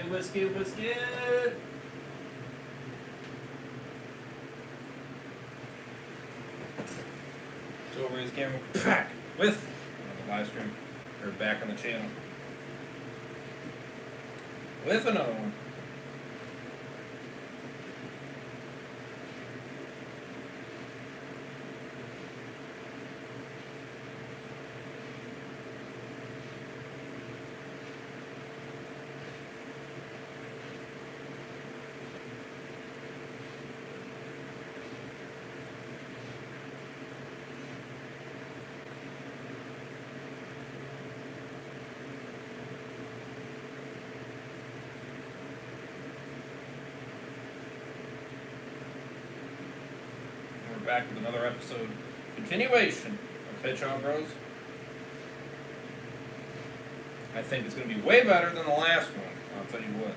Biscuit. So over his camera, back with the live stream, or back on the channel with another one. Back with another episode, continuation of Hedgehog Bros. I think it's going to be way better than the last one, I'll tell you what.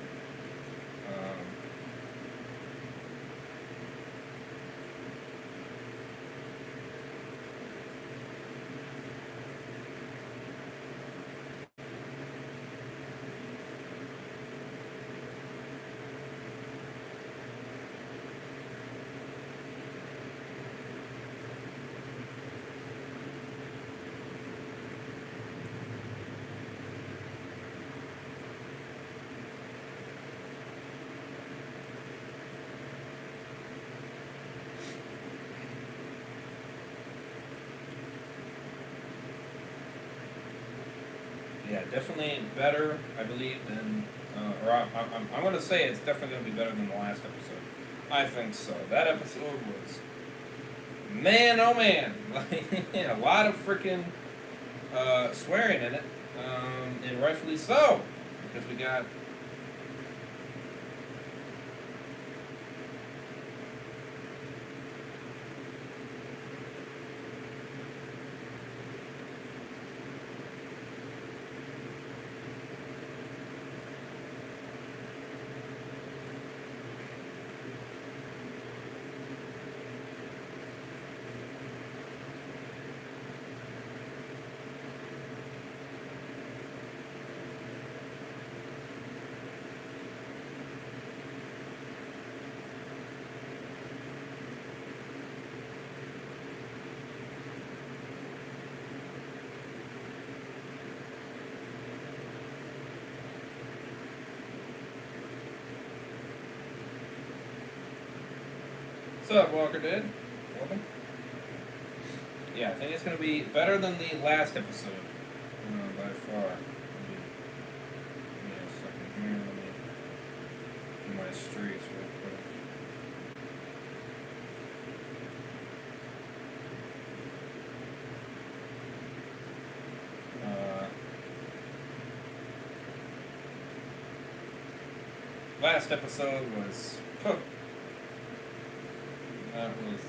Yeah, definitely better, I believe, than, I'm going to say it's definitely going to be better than the last episode. I think so. That episode was, man, oh man, a lot of freaking swearing in it, and rightfully so, because we got What's up, Walker Dead? Welcome. Yeah, I think it's going to be better than the last episode, by far. Let me a second here. Let me do my streaks real quick. Last episode was... That was,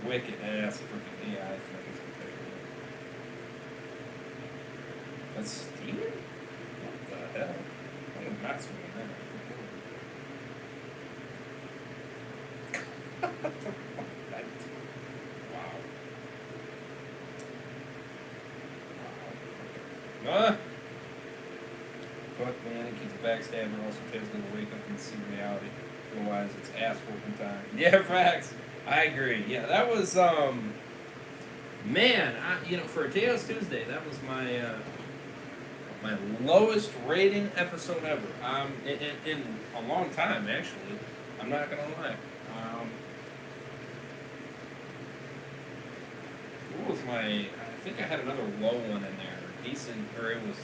wicked ass freaking AI things. That's Steven? What the hell? I'm not swinging that. Wow. Fuck man, it keeps backstabbing also tells them to wake up and see reality. Otherwise it's ass whooping time. Yeah, facts. I agree. Yeah, that was man, for a Chaos Tuesday, that was my my lowest rating episode ever. In a long time actually. I'm not gonna lie. What was my? I think I had another low one in there. Decent, or it was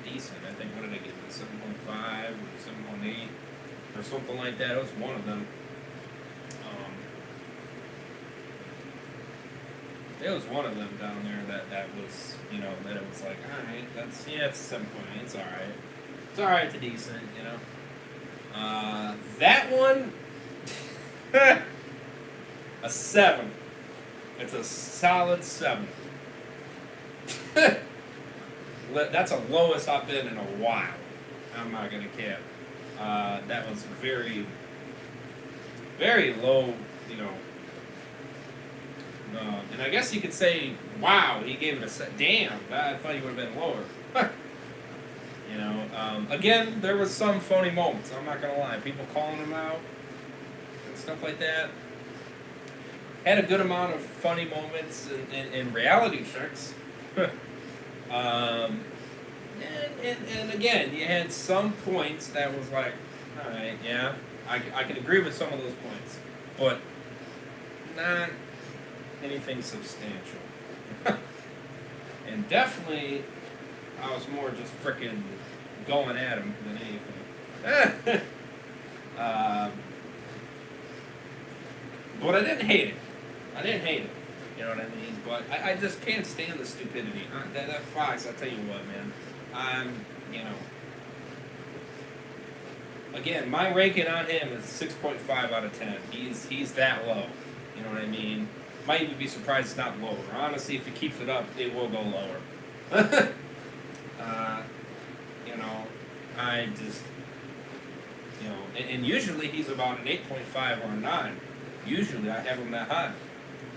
decent. I think, what did I give it? 7.5 or 7.8 or something like that. It was one of them. There was one of them down there that was, you know, that it was like, alright, it's 7.8, it's alright. It's alright to decent, you know. That one, a 7. It's a solid 7. That's the lowest I've been in a while. I'm not gonna cap. That was very, very low, you know. And I guess you could say, wow, he gave it a set. Damn, I thought he would have been lower. You know, again, there was some phony moments. I'm not gonna lie. People calling him out and stuff like that. Had a good amount of funny moments in reality checks. And again, you had some points that was like, all right, yeah, I can agree with some of those points, but not anything substantial. And definitely, I was more just freaking going at him than anything. But I didn't hate it. You know what I mean? But I just can't stand the stupidity. That Fox, I tell you what, man. You know. Again, my ranking on him is 6.5 out of 10. He's that low. You know what I mean? Might even be surprised it's not lower. Honestly, if he keeps it up, it will go lower. You know, I just, you know, and usually he's about an 8.5 or a 9. Usually I have him that high.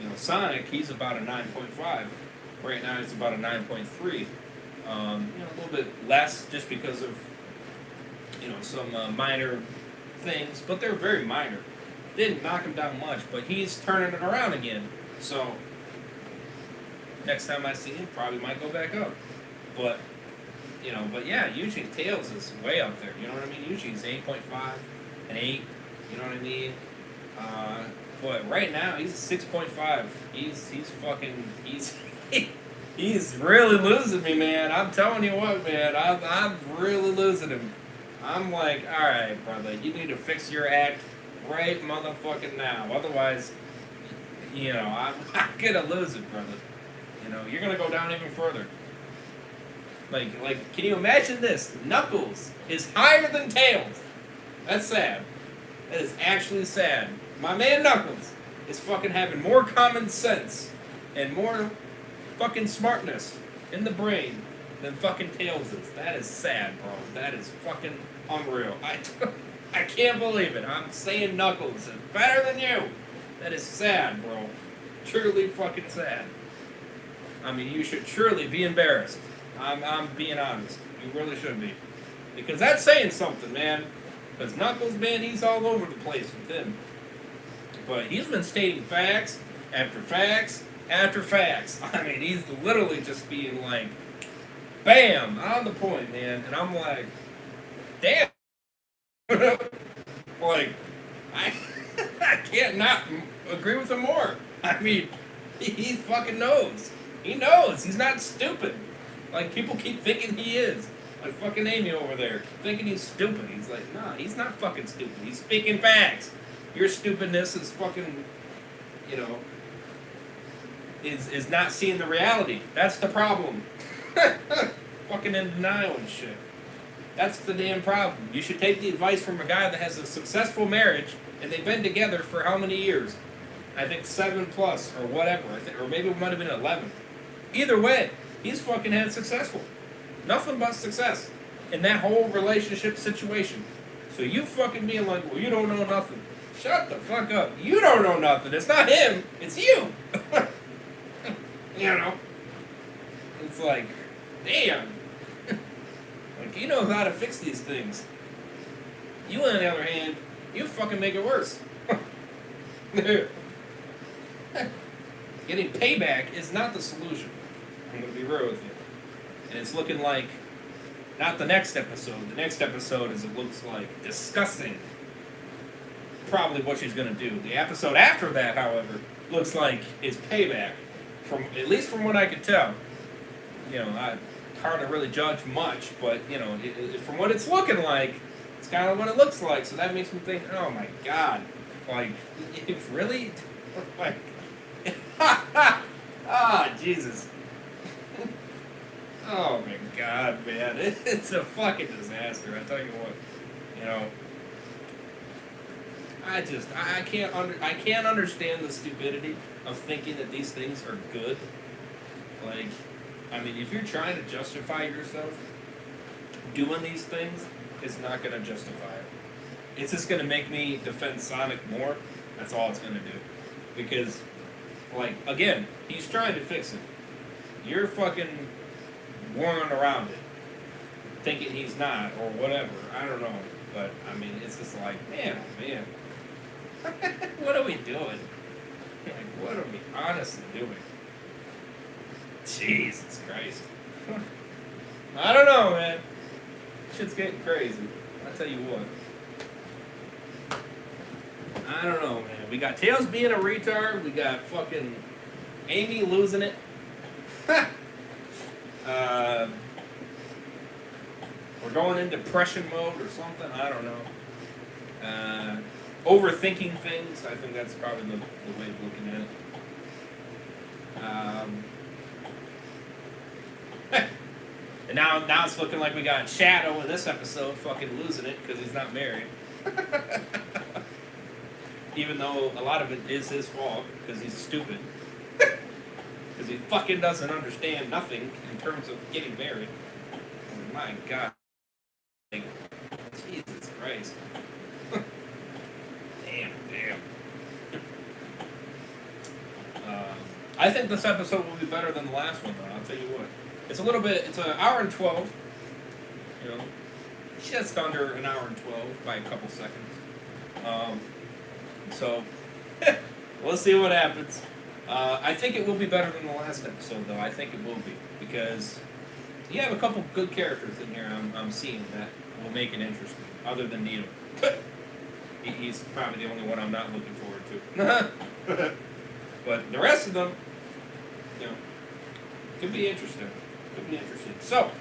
You know, Sonic, he's about a 9.5. Right now he's about a 9.3. You know, a little bit less just because of, you know, some minor things, but they're very minor. Didn't knock him down much, but he's turning it around again. So next time I see him, probably might go back up. But you know, but yeah, usually Tails is way up there. You know what I mean? Usually he's 8.5, an 8. You know what I mean? But right now he's a 6.5. He's really losing me, man. I'm telling you what, man. I'm really losing him. I'm like, all right, brother, you need to fix your act right motherfucking now. Otherwise, you know, I'm gonna lose it, brother. You know, you're gonna go down even further. Like, can you imagine this? Knuckles is higher than Tails. That's sad. That is actually sad. My man Knuckles is fucking having more common sense and more fucking smartness in the brain than fucking Tails is. That is sad, bro. That is fucking unreal. I can't believe it. I'm saying Knuckles is better than you. That is sad, bro. Truly fucking sad. I mean, you should truly be embarrassed. I'm being honest. You really should be. Because that's saying something, man. Because Knuckles, man, he's all over the place with him. But he's been stating facts after facts after facts. I mean, he's literally just being like, bam, on the point, man. And I'm like, damn. Like, I can't not agree with him more. I mean, he fucking knows. He knows. He's not stupid. Like, people keep thinking he is. Like fucking Amy over there, thinking he's stupid. He's like, nah, he's not fucking stupid. He's speaking facts. Your stupidness is fucking, you know, is not seeing the reality. That's the problem. Fucking in denial and shit. That's the damn problem. You should take the advice from a guy that has a successful marriage, and they've been together for how many years? I think 7+ or whatever. Or maybe it might have been 11. Either way, he's fucking had successful. Nothing but success in that whole relationship situation. So you fucking being like, well, you don't know nothing. Shut the fuck up. You don't know nothing. It's not him. It's you. You know? It's like, damn. Like, he knows how to fix these things. You, on the other hand, you fucking make it worse. Getting payback is not the solution. I'm going to be real with you. And it's looking like, not the next episode. The next episode is, it looks like, disgusting. Probably what she's going to do. The episode after that, however, looks like is payback. At least from what I could tell. You know, hard to really judge much, but, you know, from what it's looking like, it's kind of what it looks like. So that makes me think, oh my god. Like, it's really? Like, Ah, Jesus. Oh my God, man. It's a fucking disaster. I tell you what. You know, I can't understand the stupidity of thinking that these things are good. Like, I mean, if you're trying to justify yourself, doing these things is not going to justify it. It's just going to make me defend Sonic more. That's all it's going to do. Because, like, again, he's trying to fix it. You're fucking whirling around it, thinking he's not, or whatever. I don't know. But, I mean, it's just like, man, oh man. What are we doing? Like, what are we honestly doing? Jesus Christ. I don't know, man. Shit's getting crazy. I'll tell you what. I don't know, man. We got Tails being a retard. We got fucking Amy losing it. We're going in depression mode or something. I don't know. Overthinking things. I think that's probably the way of looking at it. And now it's looking like we got Shadow in this episode fucking losing it because he's not married. Even though a lot of it is his fault because he's stupid. Because he fucking doesn't understand nothing in terms of getting married. Oh my God. Like, Jesus Christ. Damn. I think this episode will be better than the last one, though. I'll tell you what. It's an hour and 12. You know, just under an hour and 12 by a couple seconds. So, we'll see what happens. I think it will be better than the last episode, though. I think it will be. Because you have a couple good characters in here I'm seeing that will make it interesting, other than Needle. He's probably the only one I'm not looking forward to. But the rest of them, you know, could be interesting. So,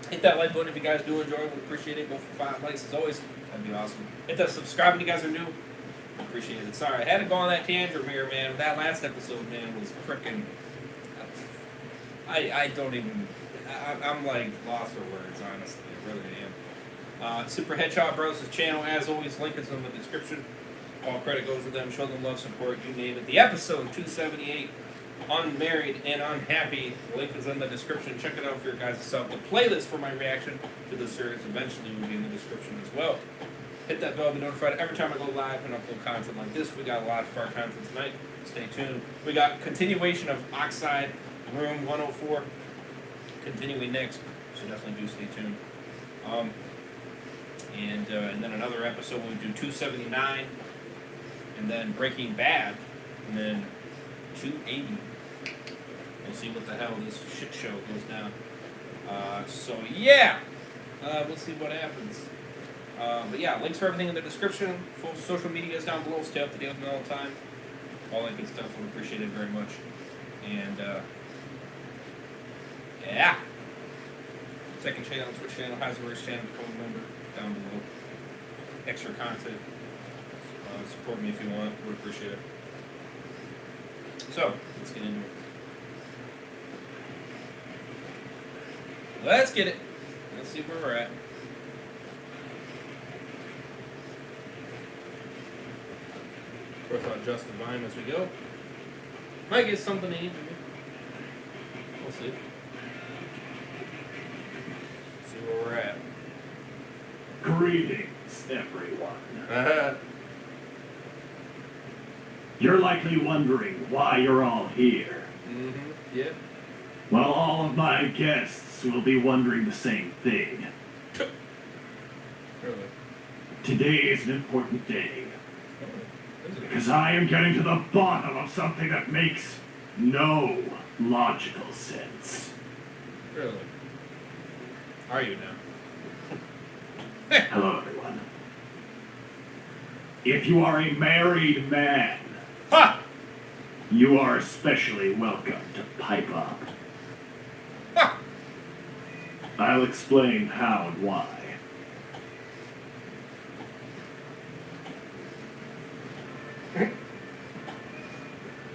hit that like button if you guys do enjoy. We appreciate it. Go for 5 likes as always. That'd be awesome. Hit that subscribe if you guys are new. Appreciate it. Sorry, I had to go on that tangent here, man. That last episode, man, was freaking. I don't even. I'm like lost for words, honestly. I really am. Super Hedgehog Bros' channel, as always, link is in the description. All credit goes to them. Show them love, support, you name it. The episode 278, Unmarried and Unhappy, link is in the description. Check it out for your guys' self. The playlist for my reaction to the series eventually will be in the description as well. Hit that bell to be notified every time I go live and upload content like this. We got a lot of far content tonight. Stay tuned. We got continuation of Oxide Room 104 continuing next, so definitely do stay tuned. And then another episode we'll do 279, and then Breaking Bad, and then 280. We'll see what the hell this shit show goes down. So yeah, we'll see what happens. But yeah, links for everything in the description. Full social media is down below. Stay up to date with me all the time. All that good stuff. We appreciate it very much. And yeah. Second channel, Twitch channel, Heisenberg's channel, become a member down below. Extra content. Support me if you want. Would appreciate it. So, let's get into it. Let's get it. Let's see where we're at. Of course, I'll adjust the volume as we go. Might get something to eat. We'll see. See where we're at. Greetings, everyone. You're likely wondering why you're all here. Mm-hmm. Yeah. Well, all of my guests will be wondering the same thing. Really? Today is an important day. Because I am getting to the bottom of something that makes no logical sense. Really? Are you now? Hello, everyone. If you are a married man, Ha! you are especially welcome to pipe up. Ha! I'll explain how and why.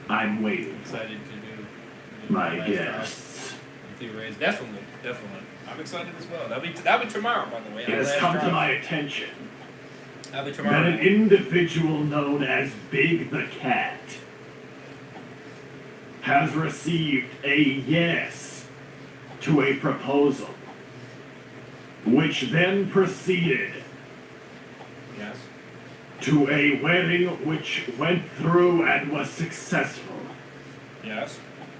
I'm waiting. Excited to do my last guests. Theories, definitely. I'm excited as well. That'll be tomorrow, by the way. It has come to my attention That'll be that tomorrow. an individual known as Big the Cat has received a yes to a proposal, which then proceeded Yes. to a wedding which went through and was successful. Yes.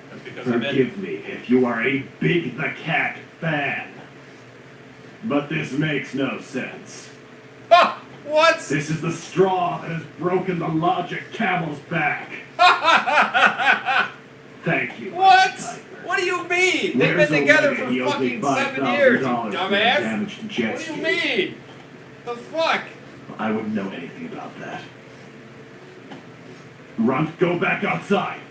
That's because I've been. Forgive me if you are a Big the Cat fan, but this makes no sense. Ah! What? This is the straw that has broken the logic camel's back. Thank you. What? Tiger. What do you mean? They've Where's been together Olivia? for He owes me fucking 7 years, you $5,000 for the dumbass. damaged jet What do you ski. mean? The fuck? I wouldn't know anything about that. Runt, go back outside.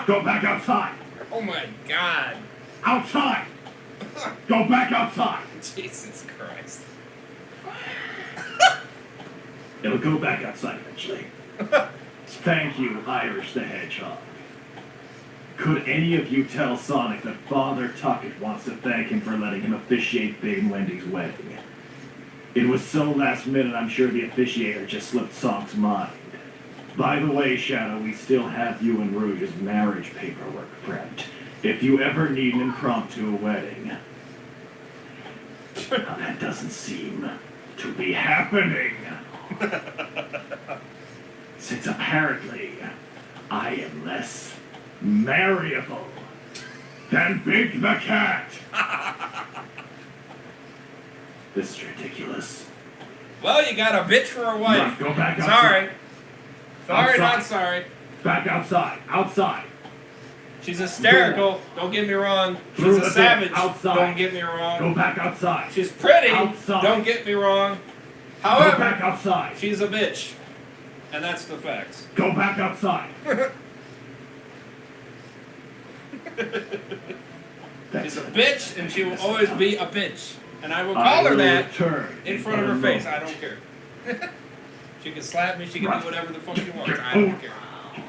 Go back outside. Oh my god. Outside. Go back outside. Jesus Christ. It'll go back outside eventually. Thank you, Irish the Hedgehog. Could any of you tell Sonic that Father Tuckett wants to thank him for letting him officiate Big and Wendy's wedding? It was so last minute, I'm sure the officiator just slipped Sonic's mind. By the way, Shadow, we still have you and Rouge's marriage paperwork prepped. If you ever need an impromptu wedding. Now, that doesn't seem to be happening. Since apparently I am less marryable than Big the Cat. This is ridiculous. Well, you got a bitch for a wife. Go back outside. Sorry. Sorry, Outside. not sorry. Back outside. Outside. She's hysterical. Don't get me wrong. She's Through a the door. savage. Outside. Don't get me Go wrong. back outside. She's pretty. Outside. Don't get me wrong. Go back However, outside. she's a bitch. And that's the facts. Go back outside. She's a bitch, and she will always be a bitch. And I will I call her will that return in front of her a face. I moment. don't care. She can slap me. She can do whatever the fuck she wants. I Oh. don't care.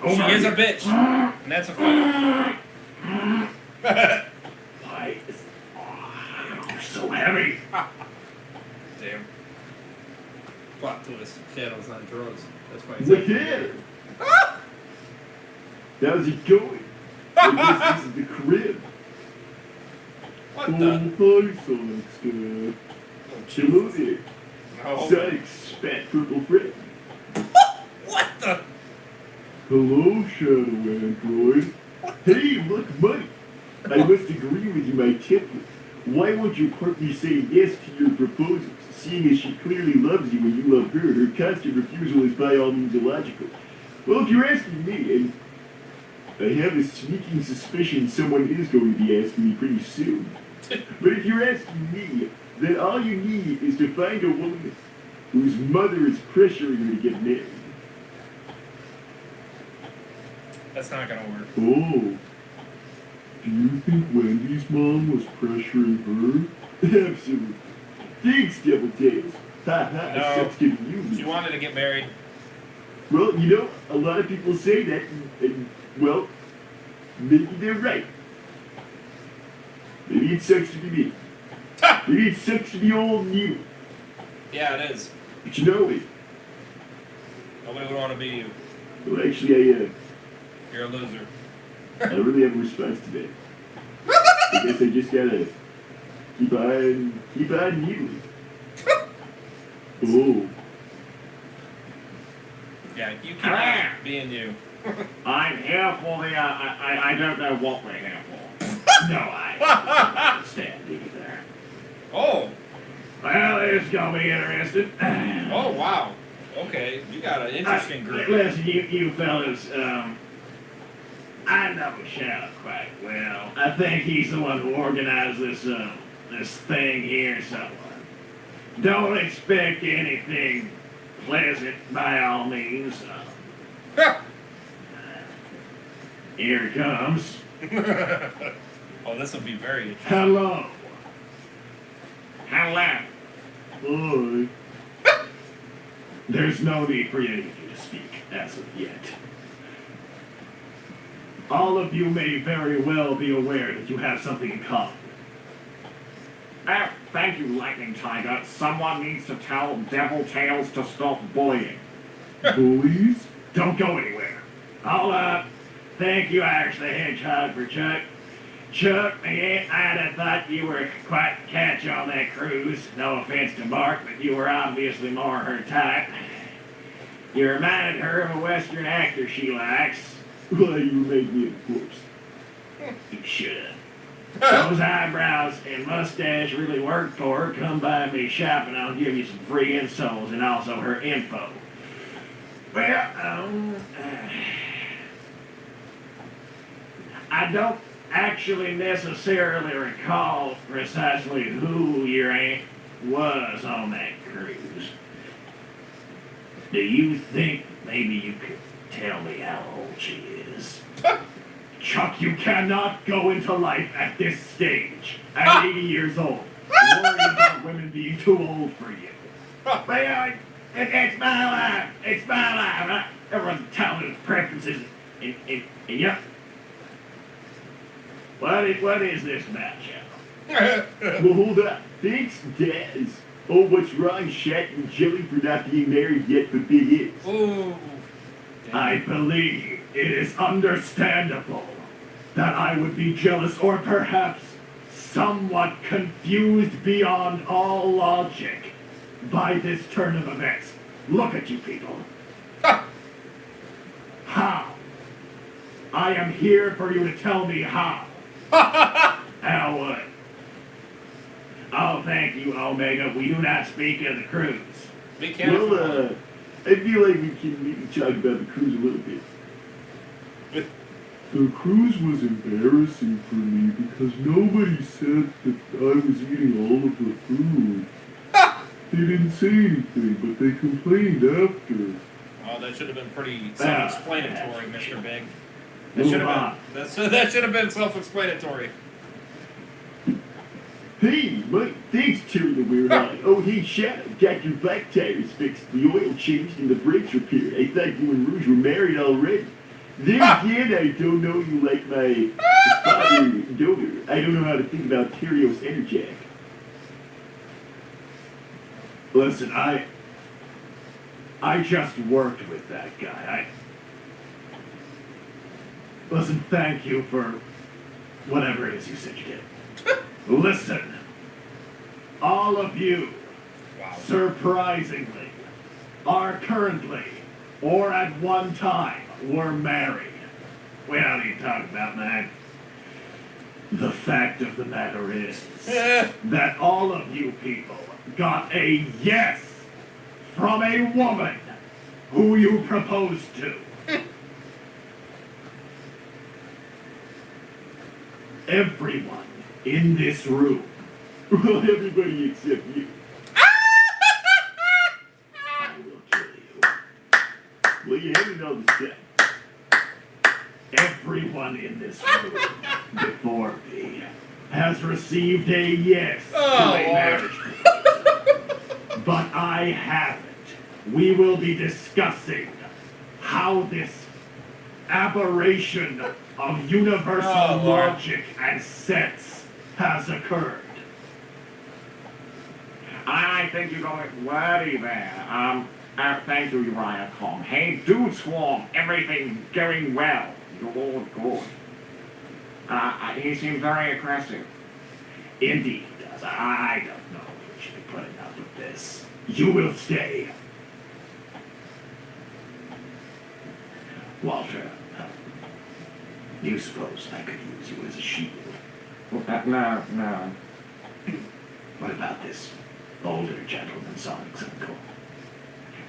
Oh She my is a God. bitch, and that's a fact. Why is you're so heavy? Damn. Plot twist. Shadows on drugs. That's why he's Look like, here. How's it going? This is the crib. what Oh, the? hi, Sonic Star. Oh, Hello Jesus. there. No. Sonic's fat purple friend. What the? Hello, Shadow Android. Hey, look, Mike. I must agree with you, my template. Why won't you partly say yes to your proposals? Seeing as she clearly loves you and you love her, her constant refusal is by all means illogical. Well, if you're asking me, and I have a sneaking suspicion someone is going to be asking me pretty soon. But if you're asking me, then all you need is to find a woman whose mother is pressuring her to get married. That's not gonna work. Oh. Do you think Wendy's mom was pressuring her? Absolutely. Thanks, Devil Tails. Ha ha, No. sucks to you. She wanted to get married. Well, you know, a lot of people say that, and well, maybe they're right. Maybe it sucks to be me. Ha! Maybe it sucks to be old you. Yeah, it is. But you know it. Nobody would want to be you. Well, actually, You're a loser. I don't really have a response to that. I guess I just gotta keep on needling. Oh. Yeah, you keep being you. I'm here for the, I don't know what we're here for. No, I don't understand either. Oh. Well, it's gonna be interesting. Oh, wow. Okay, you got an interesting group. Listen, you fellas, I know Shadow quite well. I think he's the one who organized this thing here, so don't expect anything pleasant by all means. Here it comes. Oh, this will be very interesting. Hello. Hello. Hi. There's no need for any of you to speak as of yet. All of you may very well be aware that you have something in common. Thank you, Lightning Tiger. Someone needs to tell Devil Tails to stop bullying. Bullies? Don't go anywhere. Hold up. Thank you, Irish the Hedgehog, for Chuck. Chuck, I'd have thought you were quite a catch on that cruise. No offense to Mark, but you were obviously more her type. You reminded her of a Western actor she likes. Why, you made me a corpse. You should. Those eyebrows and mustache really work for her. Come by me shopping, I'll give you some free insoles and also her info. Well, I don't actually necessarily recall precisely who your aunt was on that cruise. Do you think maybe you could tell me how old she is? Chuck, you cannot go into life at this stage, at 80 years old, worried about women being too old for you. Well, it's my life. It's my life. Right? Everyone's talented preferences. And yeah. What is this about, Chuck? Well, hold up. Thanks, Daz. Oh, what's wrong, Shaq and Jelly, for not being married yet, but Big is? Ooh. I believe it is understandable that I would be jealous or perhaps somewhat confused beyond all logic by this turn of events. Look at you people. How? I am here for you to tell me how. How what? Oh, thank you, Omega. We do not speak of the cruise. Be careful. Well, I feel like we can maybe talk about the cruise a little bit. The cruise was embarrassing for me because nobody said that I was eating all of the food. They didn't say anything, but they complained after. Oh, that should have been pretty self-explanatory, Mr. Big. That Move should have on. been. That should have been self-explanatory. Hey, Mike, thanks, Terry the Weird Eye. Oh, hey, Shadow, got your back tires fixed, the oil changed, and the brakes repaired. I thought you and Rouge were married already. Then again, I don't know you like my father and daughter. I don't know how to think about Terrios Enerjack. Listen, I just worked with that guy. Listen, thank you for whatever it is you said you did. Listen, all of you, Wow. surprisingly, are currently, or at one time, were married. We don't need to talk about that. The fact of the matter is that all of you people got a yes from a woman who you proposed to. Everyone in this room. Well, everybody except you. I will kill you. Well, you haven't all the steps. Everyone in this room before me has received a yes to Oh, a Lord. marriage proposal. But I haven't. We will be discussing how this aberration of universal Oh, Lord. logic and sense has occurred. I think you're going wordy there. Thank you, Uriah Kong. Hey, Dude Swarm, everything going well. Good. He seems very aggressive. Indeed he does. I don't know if we should be putting up with this. You will stay. Walter, do you suppose I could use you as a shield? No. What about this older gentleman, Sonic's uncle?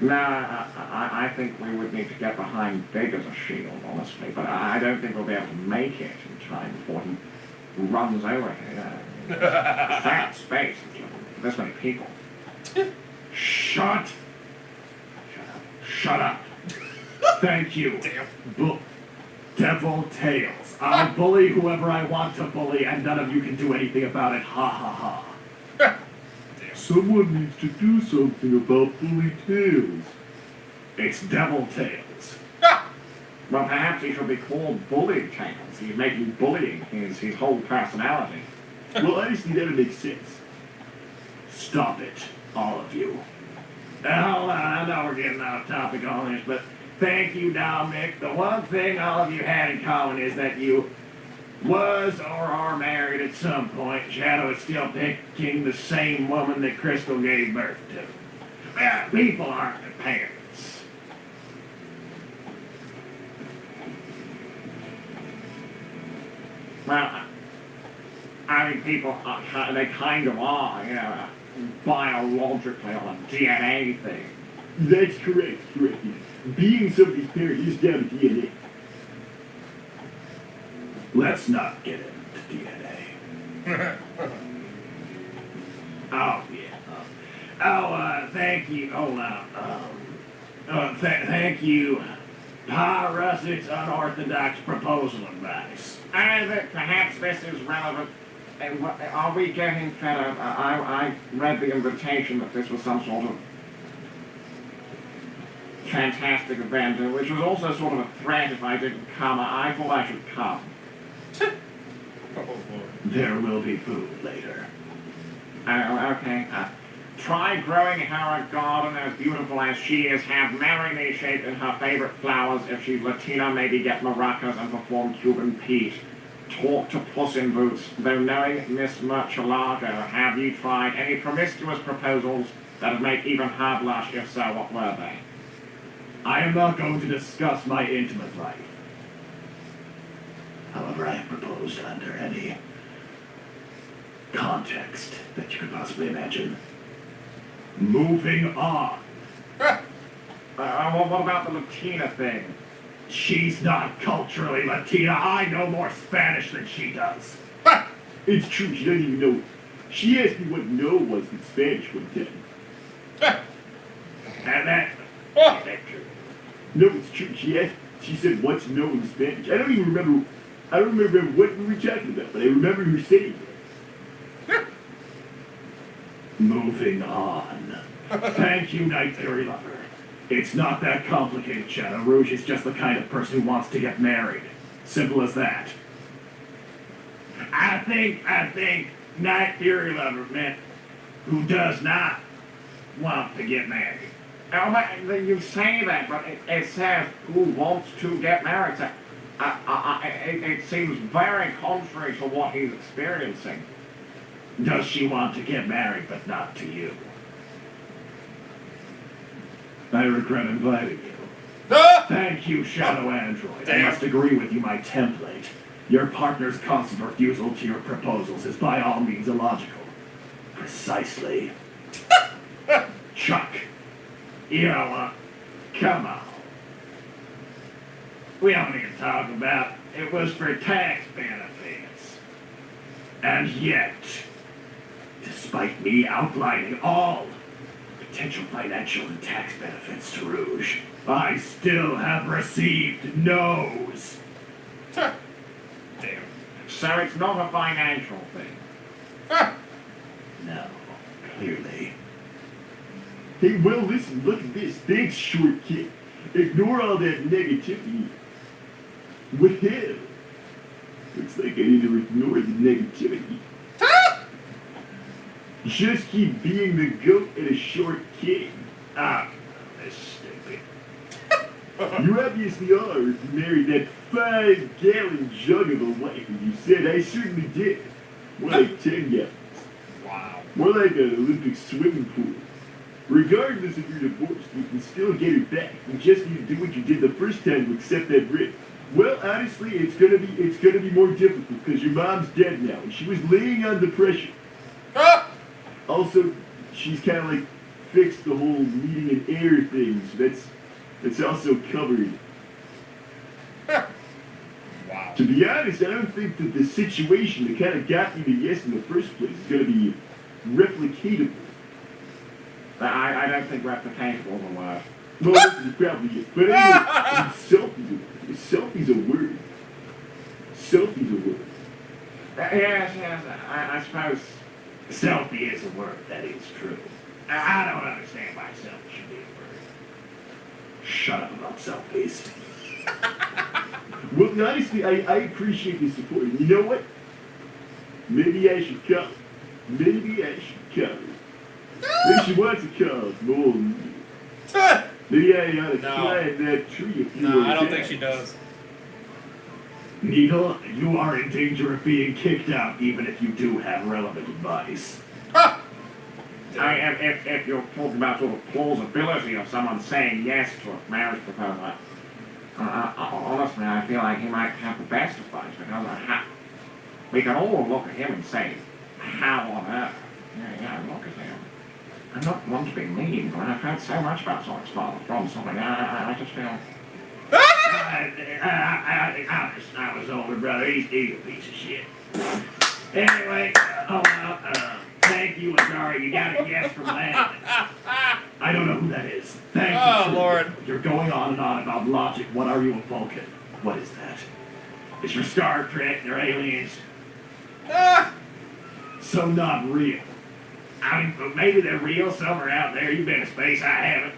I think we would need to get behind Big as a shield, honestly, but I don't think we'll be able to make it in time before he runs over here. That space, this many people. Shut up. Thank you. Damn. Devil Tails. I'll bully whoever I want to bully, and none of you can do anything about it. Ha ha ha. Someone needs to do something about Bully Tails. It's Devil Tails. Well, perhaps he should be called Bully Tails. He's making bullying his whole personality. Well, honestly, that would make sense. Stop it, all of you. Hold on, I know we're getting off topic on this, but thank you, Dominic. The one thing all of you had in common is that you was or are married at some point. Shadow is still picking the same woman that Crystal gave birth to. Yeah, people aren't their parents. Well, I mean, people, they kind of are, you know, biologically on a DNA thing. That's correct. Being somebody's parent is down to DNA. Let's not get into DNA. Oh, yeah. Thank you. Thank you. Pa Russet's unorthodox proposal advice. I think perhaps this is relevant. Are we getting fed up? I read the invitation that this was some sort of fantastic event, which was also sort of a threat if I didn't come. I thought I should come. There will be food later. Okay. Try growing her a garden as beautiful as she is. Have Mary shape in her favorite flowers. If she's Latina, maybe get maracas and perform Cuban Pete. Talk to Puss in Boots. Though knowing Miss Murcielago, have you tried any promiscuous proposals that would make even her blush? If so, what were they? I am not going to discuss my intimate life. However, I have proposed under any context that you could possibly imagine. Moving on. What about the Latina thing? She's not culturally Latina. I know more Spanish than she does. It's true, she doesn't even know. She asked me what no was in Spanish one time. And that's true. No, it's true. She said, what's no in Spanish? I don't remember what we were talking about, but I remember her saying it. Moving on. Thank you, Night Fairy Lover. It's not that complicated, Shadow. Rouge is just the kind of person who wants to get married. Simple as that. I think Night Fury Lover meant who does not want to get married. Oh, but you say that, but it says who wants to get married. So, it seems very contrary to what he's experiencing. Does she want to get married, but not to you? I regret inviting you. Thank you, Shadow Android. I must agree with you, my template. Your partner's constant refusal to your proposals is by all means illogical. Precisely. Chuck. You know what? Come on. We don't need to talk about it was for tax benefits. And yet, despite me outlining all potential financial and tax benefits to Rouge, I still have received no's. Damn. So it's not a financial thing. No, clearly. Hey, well, listen, look at this. Thanks, short kid. Ignore all that negativity. With him. Looks like I need to ignore the negativity. Just keep being the goat and a short king. Ah, that's stupid. You obviously are if you married that 5-gallon jug of a wife, as you said. I certainly did. More like 10 gallons. Wow. More like an Olympic swimming pool. Regardless if you're divorced, you can still get her back. You just need to do what you did the first time to accept that ring. Well, honestly, it's gonna be more difficult because your mom's dead now, and she was laying on depression. Also, she's kind of like fixed the whole meeting in air thing, so that's also covered. Wow. To be honest, I don't think that the situation that kind of got me to yes in the first place is gonna be replicatable. I don't think replicatable is a word. Well, it probably is. But anyway, selfie's a word. Selfie's a word. Yes, I suppose selfie is a word, that is true. I don't understand why selfie should be a word. Shut up about selfies. Well, honestly, I appreciate the support. You know what? Maybe I should come. Maybe I should come. Maybe she wants to come more. Maybe I ought to climb that tree a few No, more I don't think times. she does. Needle, you are in danger of being kicked out even if you do have relevant advice. If you're talking about sort of plausibility of someone saying yes to a marriage proposal, honestly, I feel like he might have the best advice because we can all look at him and say, how on earth? Yeah, look at him. I'm not one to be mean, but I've heard so much about someone's father from something. I just feel. I was older, brother. He's a piece of shit. Anyway, thank you, Azari. You got a yes from that. I don't know who that is. Thank you. Oh, Lord. You're going on and on about logic. What are you, a Vulcan? What is that? It's your Star Trek. They're aliens. So not real. I mean, maybe they're real somewhere out there. You've been to space. I haven't.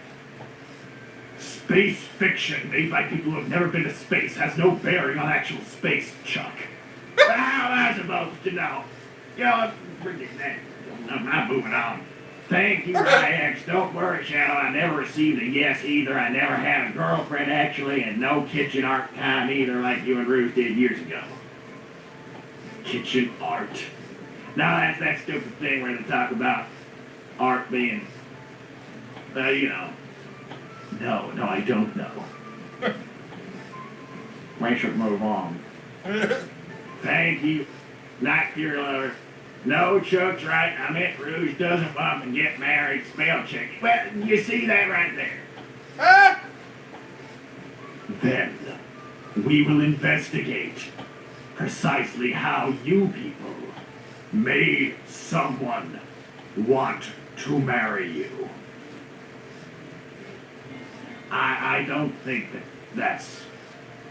Space fiction made by people who have never been to space has no bearing on actual space, Chuck. How am I supposed to know? You know, forget that. I'm moving on. Thank you, Ryax. Don't worry, Shadow. I never received a yes either. I never had a girlfriend, actually, and no kitchen art time either, like you and Ruth did years ago. Kitchen art. Now that's that stupid thing where they talk about art being, you know. No, I don't know. We should move on. Thank you. Not your lover. No, Chuck's right. I meant Rouge doesn't want to get married. Spell check. Well, you see that right there. Then we will investigate precisely how you people made someone want to marry you. I don't think that's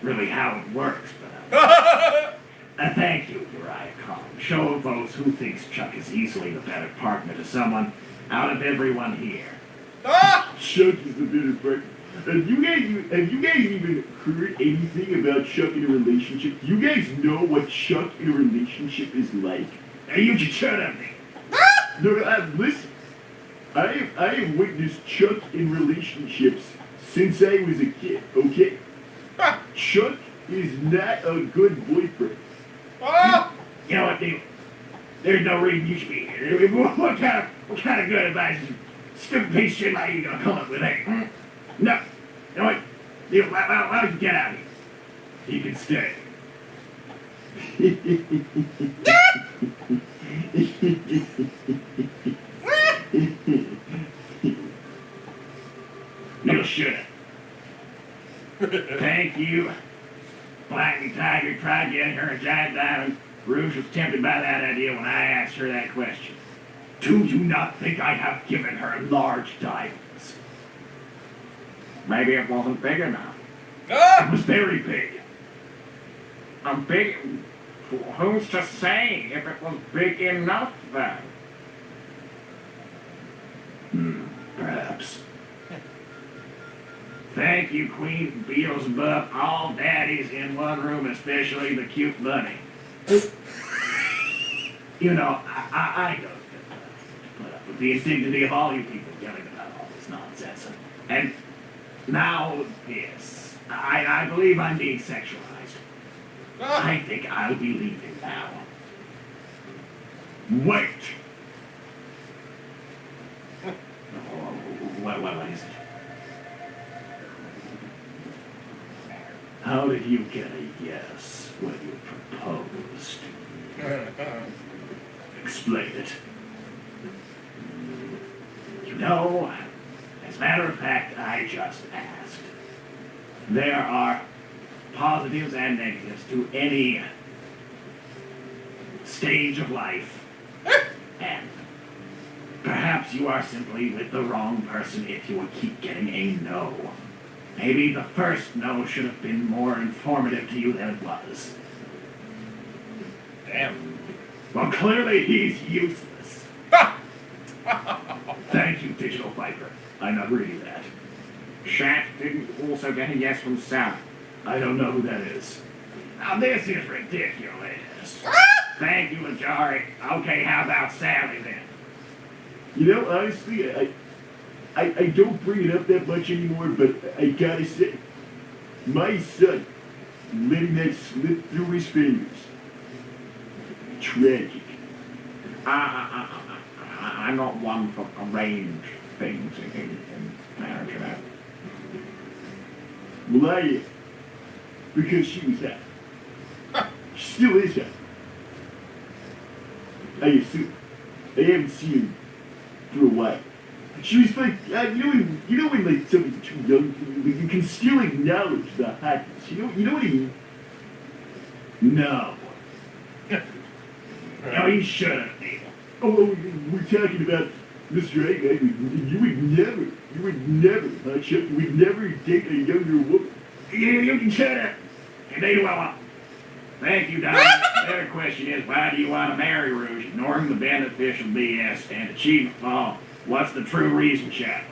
really how it works, but thank you, Uriah Khan. Show of those who thinks Chuck is easily the better partner to someone out of everyone here. Chuck is the better partner. Have you guys even heard anything about Chuck in a relationship? Do you guys know what Chuck in a relationship is like? Now you should shut up, Nick. No, listen. I have witnessed Chuck in relationships since I was a kid, okay? Chuck is not a good boyfriend. You know what, dude? There's no reason you should be here. What kind of good advice is stupid piece of shit like you gonna come up with, eh? No. You know what? Dude, why don't you get out of here? You can stay. No shit. Thank you. Black and Tiger tried getting her a giant diamond. Rouge was tempted by that idea when I asked her that question. Do you not think I have given her large diamonds? Maybe it wasn't big enough. It was very big. Big? Who's to say if it was big enough, then? Perhaps. Thank you, Queen Beelzebub. All daddies in one room, especially the cute bunny. You know, I don't put up with the indignity of all you people yelling about all this nonsense. And now this. I believe I'm being sexualized. I think I'll be leaving now. Wait! What is it? How did you get a yes when you proposed? Explain it. You know, as a matter of fact, I just asked. There are positives and negatives to any stage of life. And perhaps you are simply with the wrong person if you would keep getting a no. Maybe the first no should have been more informative to you than it was. Damn. Well, clearly he's useless. Thank you, Digital Viper. I'm not reading that. Shat didn't also get a yes from Sal. I don't know who that is. Now this is ridiculous. Thank you, Majari. Okay, how about Sally then? You know, honestly, I don't bring it up that much anymore, but I gotta say, my son letting that slip through his fingers. Tragic. I'm not one for arranged things in marriage, you know. Well, I am. Because she was hot. She still is hot. I assume. I haven't seen her for a while. She was like, you know when like somebody's too young for you, but you can still acknowledge the hotness. You know what I mean? No. No, you shouldn't, Neil. Oh, we're talking about Mr. Egg. You would never, Chuck, you would never date a younger woman. You can shut it. Indeed, well, thank you, Don. The better question is, why do you want to marry Rouge, ignoring the beneficial BS and achievement law? What's the true reason, Shadow?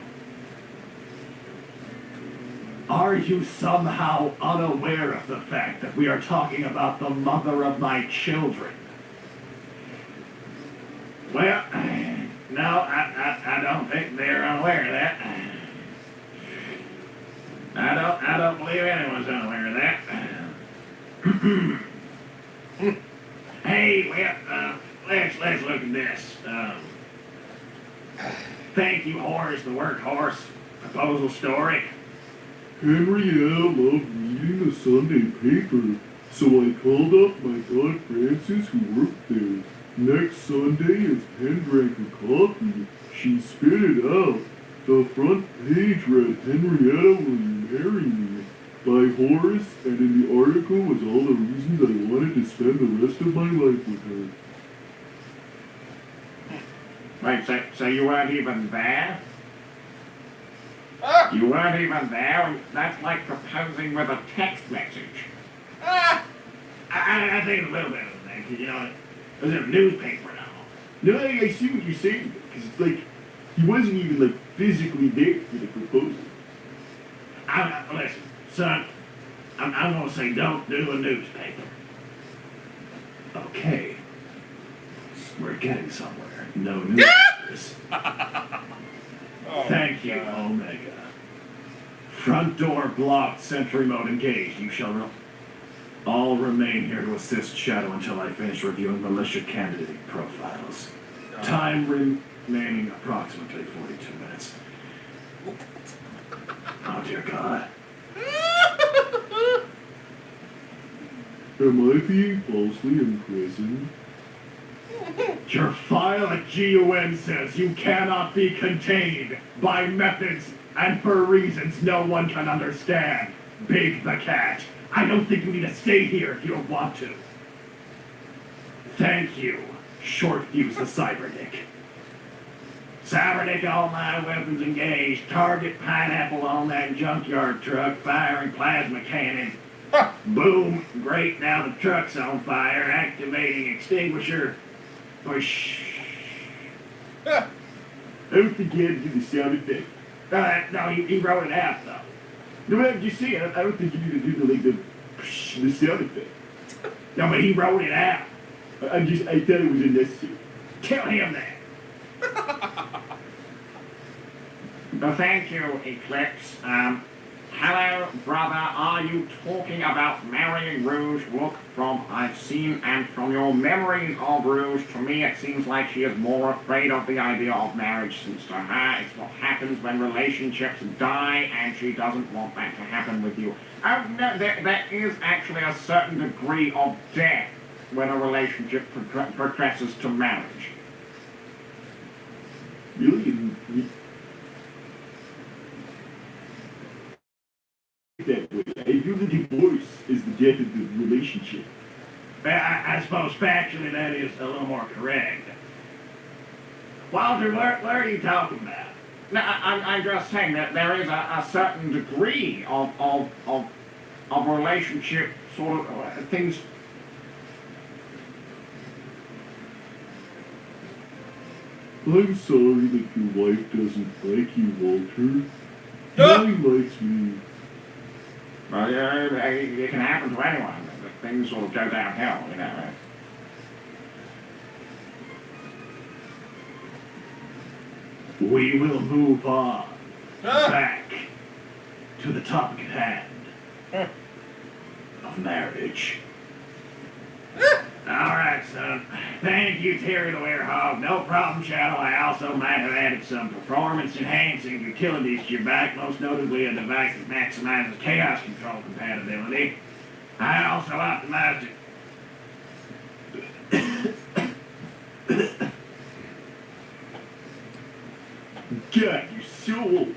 Are you somehow unaware of the fact that we are talking about the mother of my children? Well, no, I don't think they're unaware of that. I don't believe anyone's unaware of that. Hey, well, let's look at this. Thank you, Horace, the workhorse proposal story. Henrietta loved reading the Sunday paper, so I called up my Aunt Frances who worked there. Next Sunday, as Pen drank her coffee, she spit it out. The front page read, "Henrietta, will you marry me?" by Horace, and in the article was all the reasons I wanted to spend the rest of my life with her. Wait, so you weren't even there? Ah! You weren't even there? That's like proposing with a text message. Ah! I think it's a little bit of a thing, you know, it was in a newspaper now. No, I see what you're saying, because it's like, he wasn't even like physically there for the proposal. Listen, son, I'm gonna say don't do a newspaper. Okay. We're getting somewhere. No news. Oh, Thank you, God. Omega. Front door blocked, sentry mode engaged. You shall all remain here to assist Shadow until I finish reviewing militia candidate profiles. Time remaining approximately 42 minutes. Oh, dear God. Am I being falsely imprisoned? Your file at GUN says you cannot be contained by methods and for reasons no one can understand. Big the cat. I don't think you need to stay here if you don't want to. Thank you. Short fuse the Cyberdick. Cyberdick, all my weapons engaged. Target pineapple on that junkyard truck, firing plasma cannon. Boom. Great, now the truck's on fire. Activating extinguisher. Push. I don't think he had to do the sound effect. No, he wrote it out, though. No, I'm just saying, I don't think you need to do the sound effect. No, but he wrote it out. I thought it was unnecessary. Tell him that. Well, thank you, Eclipse. Hello, brother. Are you talking about marrying Rouge? Look, from I've seen and from your memories of Rouge, to me it seems like she is more afraid of the idea of marriage, since to her it's what happens when relationships die, and she doesn't want that to happen with you. Oh, no, there is actually a certain degree of death when a relationship progresses to marriage. Really? That way. I view the divorce as the death of the relationship. I suppose factually that is a little more correct. Walter, what are you talking about? No, I'm just saying that there is a certain degree of relationship sort of things. I'm sorry that your wife doesn't like you, Walter. She only likes me. Well, yeah, it can happen to anyone. things will go downhill, you know. We will move on back to the topic at hand of marriage. Alright, son. Thank you, Terry the Werehog. No problem, Shadow. I also might have added some performance-enhancing utilities to your back, most notably a device that maximizes chaos control compatibility. I also optimized it. God, you're so old.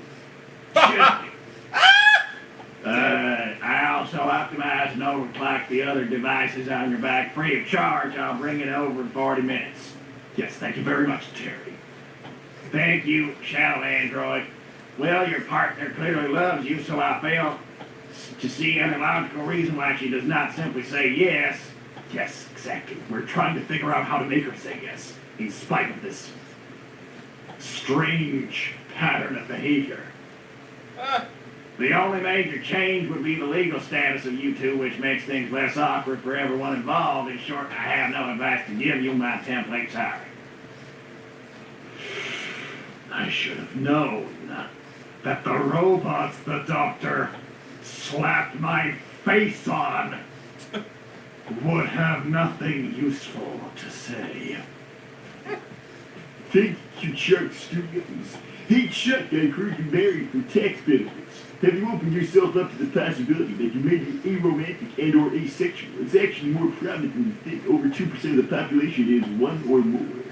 I also optimized and overclocked the other devices on your back free of charge. I'll bring it over in 40 minutes. Yes, thank you very much, Terry. Thank you, Shadow Android. Well, your partner clearly loves you, so I fail to see any logical reason why she does not simply say yes. Yes, exactly. We're trying to figure out how to make her say yes, in spite of this strange pattern of behavior. The only major change would be the legal status of you two, which makes things less awkward for everyone involved. In short, I have no advice to give you. My template's sorry. I should have known that the robots the doctor slapped my face on would have nothing useful to say. Thank you, Chuck Studios. Hey, Chuck, I heard you married for tax benefits. Have you opened yourself up to the possibility that you may be aromantic and or asexual? It's actually more prominent than you think. Over 2% of the population is one or more.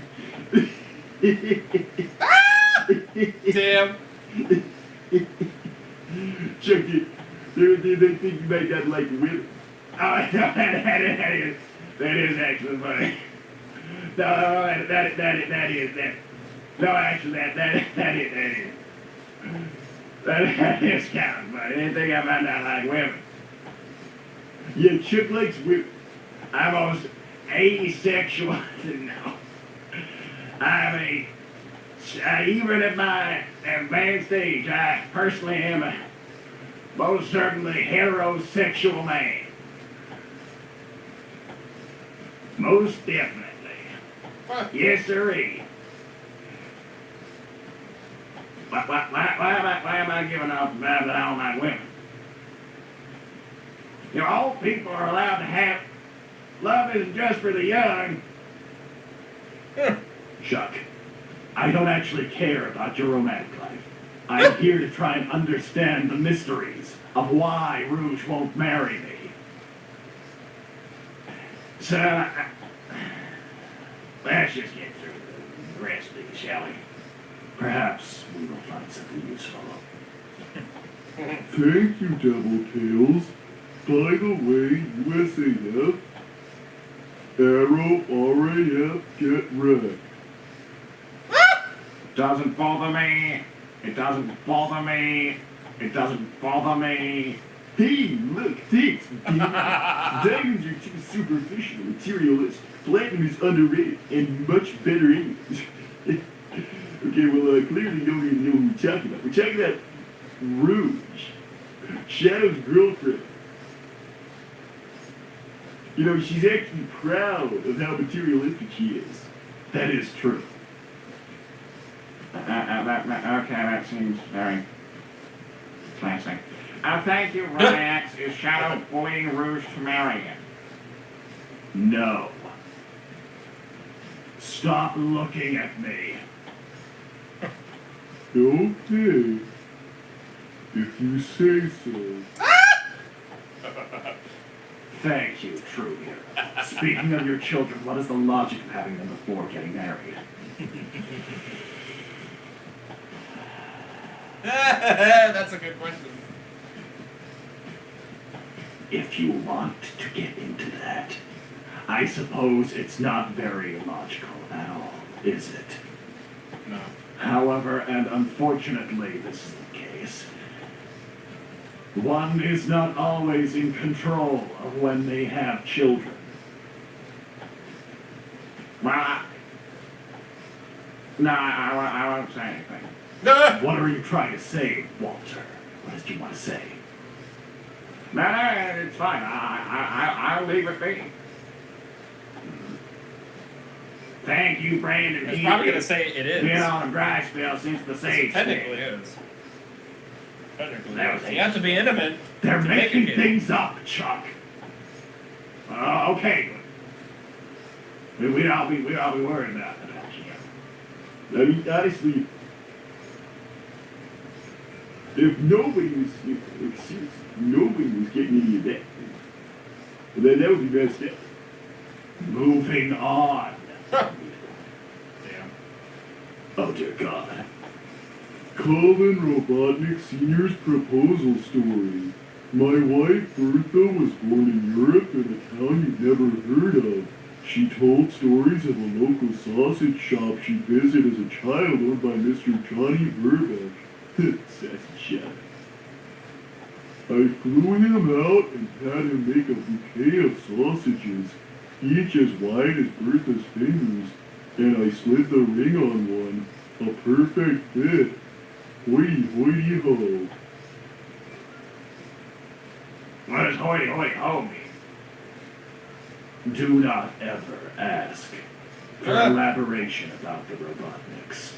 Damn. Chuck, they think you might not like women. Oh, that is actually funny. No, that is. No, actually, that is kind of funny. Didn't think I might not like women. Yeah, Chuck likes women. I'm most asexual. No. Even at my advanced age, I personally am a most certainly heterosexual man. Most definitely. Yes, sirree. Why am I giving off the vibe that I don't like women? You know, old people are allowed to have... Love isn't just for the young. Chuck, I don't actually care about your romantic life. I'm here to try and understand the mysteries of why Rouge won't marry me. So, let's just get through the rest of these, shall we? Perhaps we will find something useful. Thank you, Double Tails. By the way, USAF, Arrow, RAF, get wrecked. Doesn't bother me. It doesn't bother me. It doesn't bother me. Hey, look, thanks, dude. Diamonds are too superficial, materialistic. Platinum is underrated and much better anyways. Okay, well, clearly you don't even know who we're talking about. We're talking about Rouge, Shadow's girlfriend. You know, she's actually proud of how materialistic she is. That is true. Okay, that seems very classic. Thank you, Relax. Is Shadow bullying Rouge to marry him? No. Stop looking at me. Okay. If you say so. Thank you, true hero. Speaking of your children, what is the logic of having them before getting married? That's a good question. If you want to get into that, I suppose it's not very logical at all, is it? No. However, and unfortunately this is the case, one is not always in control of when they have children. Well, I won't say anything. What are you trying to say, Walter? What did you want to say? No, it's fine. I'll leave it be. Thank you, Brandon. It's probably gonna say it is. Been on a dry spell since the sage. Technically is. Technically That is. was You have to be intimate. They're to make a making kid. things up, Chuck. Okay. We'd all be worried about it. I mean, honestly, if nobody was, seriously, nobody was getting any of that, then that would be messed up. Moving on. Damn. Oh dear God. Colin Robotnik Sr.'s proposal story. My wife Bertha was born in Europe in a town you've never heard of. She told stories of a local sausage shop she visited as a child owned by Mr. Johnny Verbeck. Sassy shop. I flew him out and had him make a bouquet of sausages, each as wide as Bertha's fingers, and I slid the ring on one. A perfect fit. Hoity ho. What does hoity ho mean? Do not ever ask for elaboration about the Robotniks.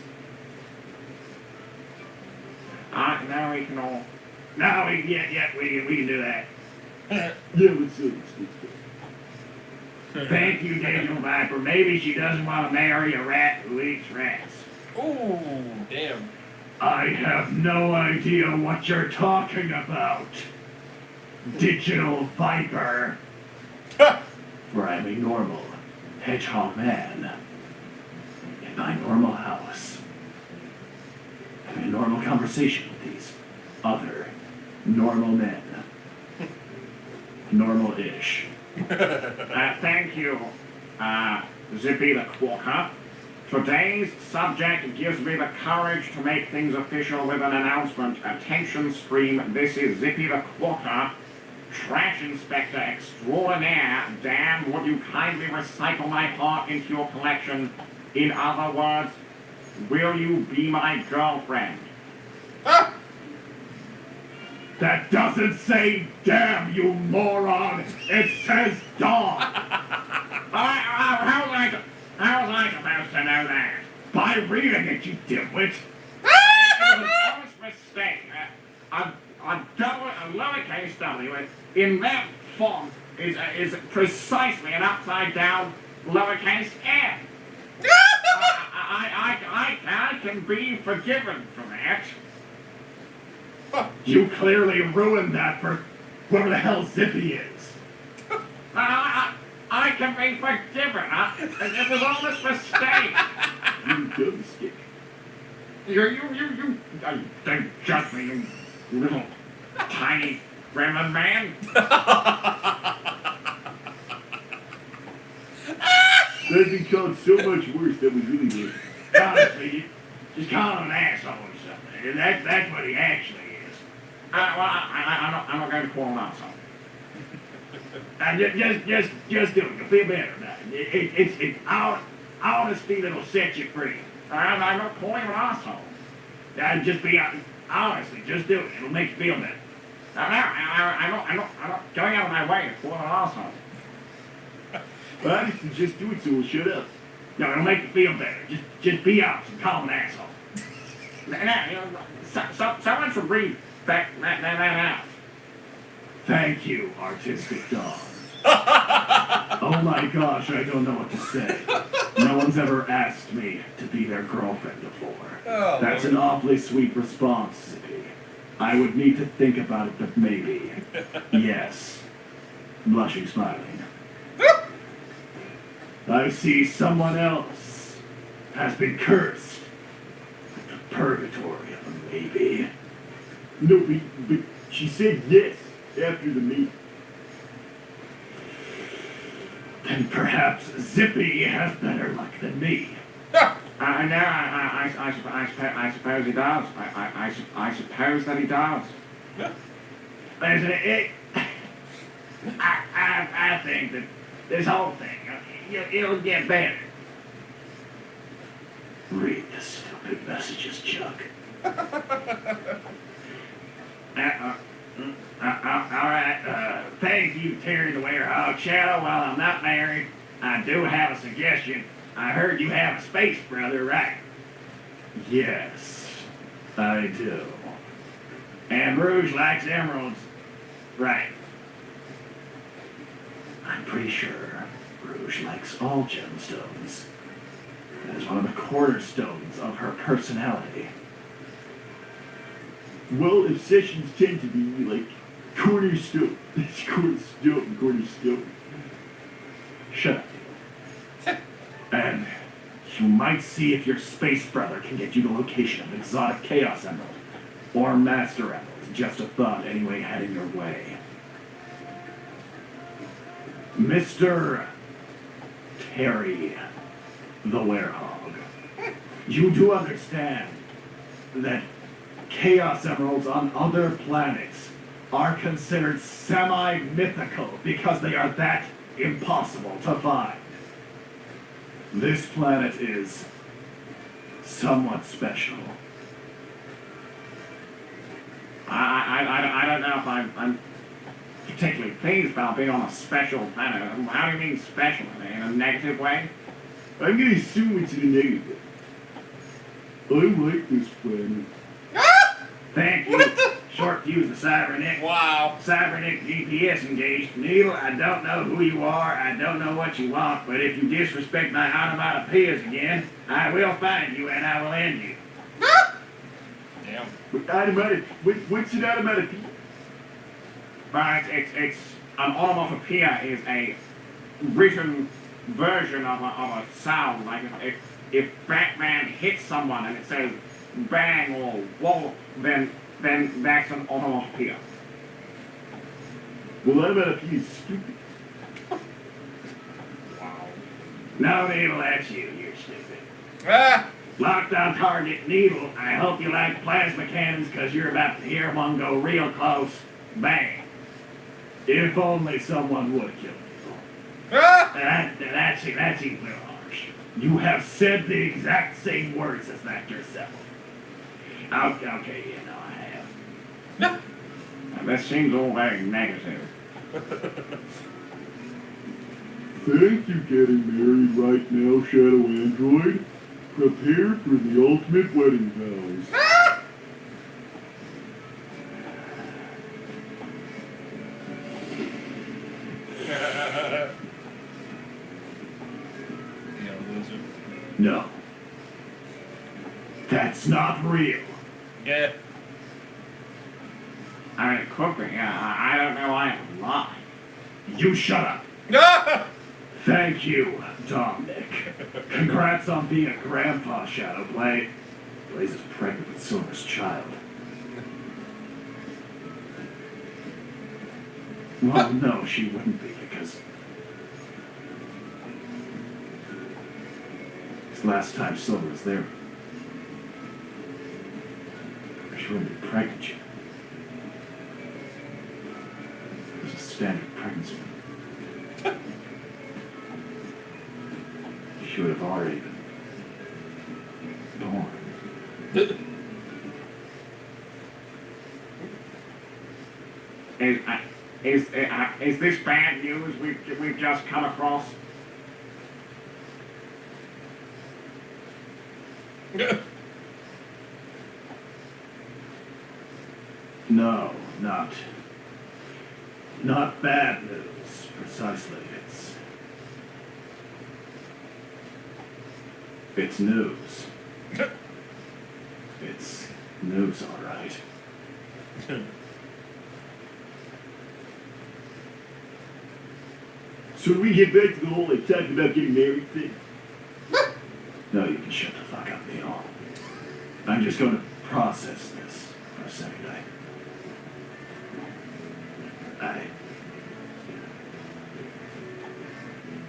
Now we can all. Now we can do that. Yeah, let's do it. Thank you, Daniel Viper. Maybe she doesn't want to marry a rat who eats rats. Ooh, damn. I have no idea what you're talking about, Digital Viper. For I'm a normal hedgehog man in my normal house, having a normal conversation with these other normal men. Normal-ish. Thank you, Zippy the Quokka. Today's subject gives me the courage to make things official with an announcement. Attention stream, this is Zippy the Quokka, Trash Inspector Extraordinaire. Damn, would you kindly recycle my heart into your collection? In other words, will you be my girlfriend? Ah! That doesn't say damn, you moron! It says dog! How was I supposed to know that? By reading it, you dimwit! It was an honest mistake. A lowercase w in that font is precisely an upside down lowercase f. I can be forgiven for that. You clearly ruined that for whoever the hell Zippy is. I can be forgiven. It was all this mistake. You dumb stick. You don't judge me, you little tiny gremlin man. That'd be called so much worse that was really good. Honestly, you just call him an asshole or something. That's what he actually is. I'm not going to call him an asshole. Just do it. You'll feel better about it. It's honesty that'll set you free. I'm not calling him an asshole. Just be honestly, just do it. It'll make you feel better. I'm not going out of my way to call him an asshole. Honestly, just do it so we'll shut up. No, it'll make you feel better. Just be honest and call him an asshole. Someone should read that out. Thank you, artistic dog. Oh my gosh, I don't know what to say. No one's ever asked me to be their girlfriend before. Oh, That's Lord. an awfully sweet response, Zippy. I would need to think about it, but maybe. Yes. Blushing, smiling. I see someone else has been cursed with the purgatory of a maybe. No, but she said yes after the meet. Then perhaps Zippy has better luck than me. Ah! I suppose he does. I suppose that he does. Yeah. I think that this whole thing, it'll get better. Read the stupid messages, Chuck. Alright, thank you, Terry the Werehog. Shadow, while I'm not married, I do have a suggestion. I heard you have a space brother, right? Yes, I do. And Rouge likes emeralds, right? I'm pretty sure Rouge likes all gemstones. That is one of the cornerstones of her personality. Well, obsessions tend to be like cornerstone. Cornerstone. Shut up. And you might see if your space brother can get you the location of exotic Chaos Emerald or Master Emerald. Just a thought anyway heading your way. Mr. Terry the Werehog, you do understand that Chaos Emeralds on other planets are considered semi-mythical because they are that impossible to find. This planet is somewhat special. I don't know if I'm particularly pleased about being on a special planet. How do you mean special? In a negative way? I'm gonna assume it's in a negative. I like this planet. Thank you. Short fuse the Cybernick. Wow. Cybernick GPS engaged. Needle, I don't know who you are. I don't know what you want. But if you disrespect my onomatopoeias again, I will find you and I will end you. Damn. What's an onomatopoeia? But it's an onomatopoeia is a written version of a sound. Like if Batman hits someone and it says bang or whoa, then that's an onomatopoeia. Well, onomatopoeia is stupid. Wow. No, Needle, that's you. You're stupid. Ah! Locked on target, Needle. I hope you like plasma cannons because you're about to hear one go real close. Bang. If only someone would kill Needle. Ah! That seems a little harsh. You have said the exact same words as that yourself. Okay, you know I have. No. That seems all very negative. Thank you, getting married right now, Shadow Android. Prepare for the ultimate wedding vows. Ah! You loser. No. That's not real. Yeah. I mean, quickly, I don't know why I'm lying. You shut up. Ah! Thank you, Dominic. Congrats on being a grandpa, Shadowblade. Blaze is pregnant with Silver's child. Well, no, she wouldn't be, because this last time Silver was there, she wouldn't be pregnant yet. It was a standard pregnancy. She would have already been born. Is this bad news we've just come across? No, not bad news, precisely. It's news. It's news, all right. So we get back to the whole like talking about getting married thing. No, you can shut the fuck up, Neil. I'm just going to process this for a second.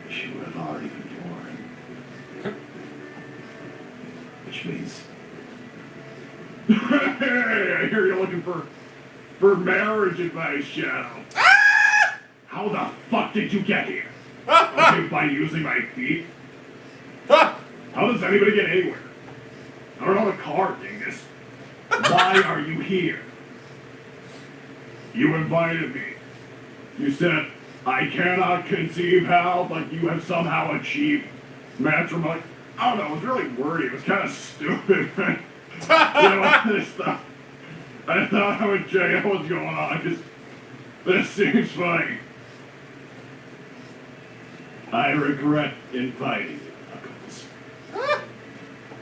She would have already been born. Which means... Hey, I hear you're looking for marriage advice, Shadow. How the fuck did you get here? Okay, by using my feet? How does anybody get anywhere? I don't know the car, dingus. Why are you here? You invited me. You said, I cannot conceive how, but you have somehow achieved matrimony. I don't know, it was really wordy. It was kind of stupid. I thought I would check out what's going on, because this seems funny. I regret inviting you, Knuckles.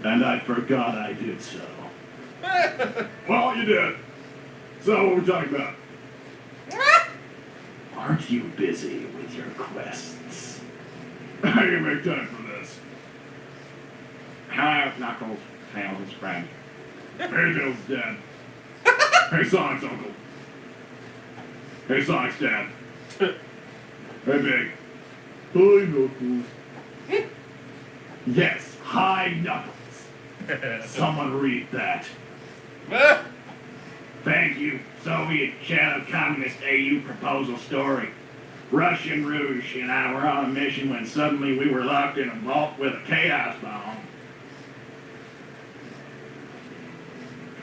And I forgot I did so. Well, you did. So, what are we talking about? Aren't you busy with your quests? I can make time for this. Hello, Knuckles. Tails' friend. Hey, Tails' dad. Hey, Sonic's uncle. Hey, Sonic's dad. Hey, Big. Hi, Knuckles. Yes, hi, Knuckles. Someone read that. Thank you. Soviet Shadow Communist AU proposal story. Russian Rouge and I were on a mission when suddenly we were locked in a vault with a chaos bomb.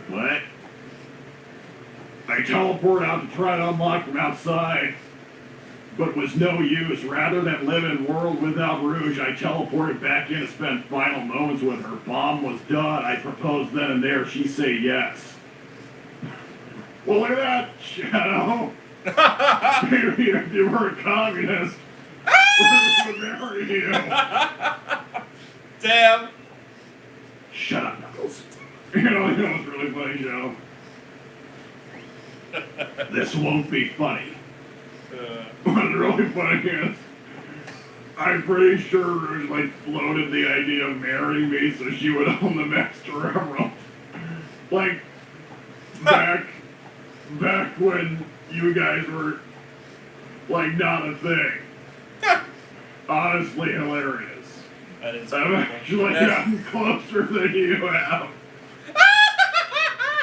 What? I teleported out to try to unlock from outside, but was no use. Rather than live in a world without Rouge, I teleported back in to spend final moments with her. Bomb was done. I proposed then and there. She said yes. Well, look at that, Shadow. Maybe if you were a communist, we would marry you. Damn. Shut up, Knuckles. You know what's really funny, Shadow? This won't be funny. What's really funny is, I'm pretty sure Rouge like floated the idea of marrying me so she would own the Master Emerald. Like, back when you guys were, like, not a thing. Honestly hilarious. That is I've actually gotten closer than you have.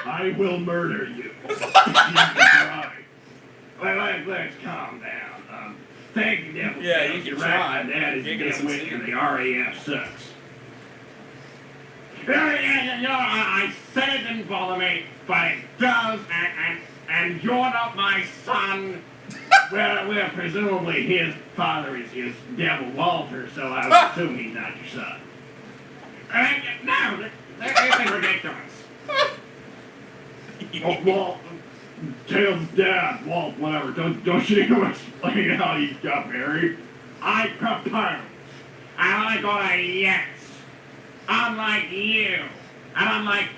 I will murder you. Let's calm down. Thank you, Devil. Yeah, you can try. That is You're gonna Devil succeed. and the RAF sucks. I said it didn't bother me, but it does, and you're not my son. Well, presumably his father is Devil Walter, so I would assume he's not your son. No, it's ridiculous. Oh, Walt, Tails' dad, Walt, whatever. Don't you need to explain how you got married? I proposed, and I got a yes. Unlike you, and unlike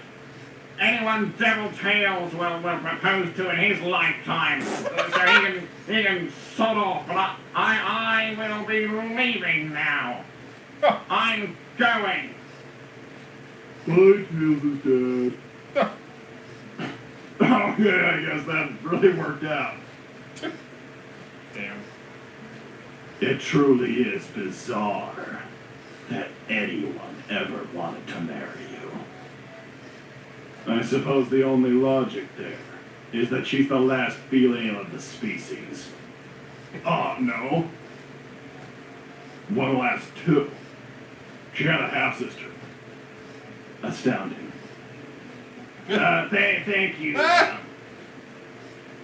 anyone Devil Tails will propose to in his lifetime, so he can sod off. But I will be leaving now. I'm going. Hi, Tails' dad. Okay, I guess that really worked out. Damn. It truly is bizarre that anyone ever wanted to marry you. I suppose the only logic there is that she's the last female of the species. Oh, no. One last two. She had a half-sister. Astounding. Thank you.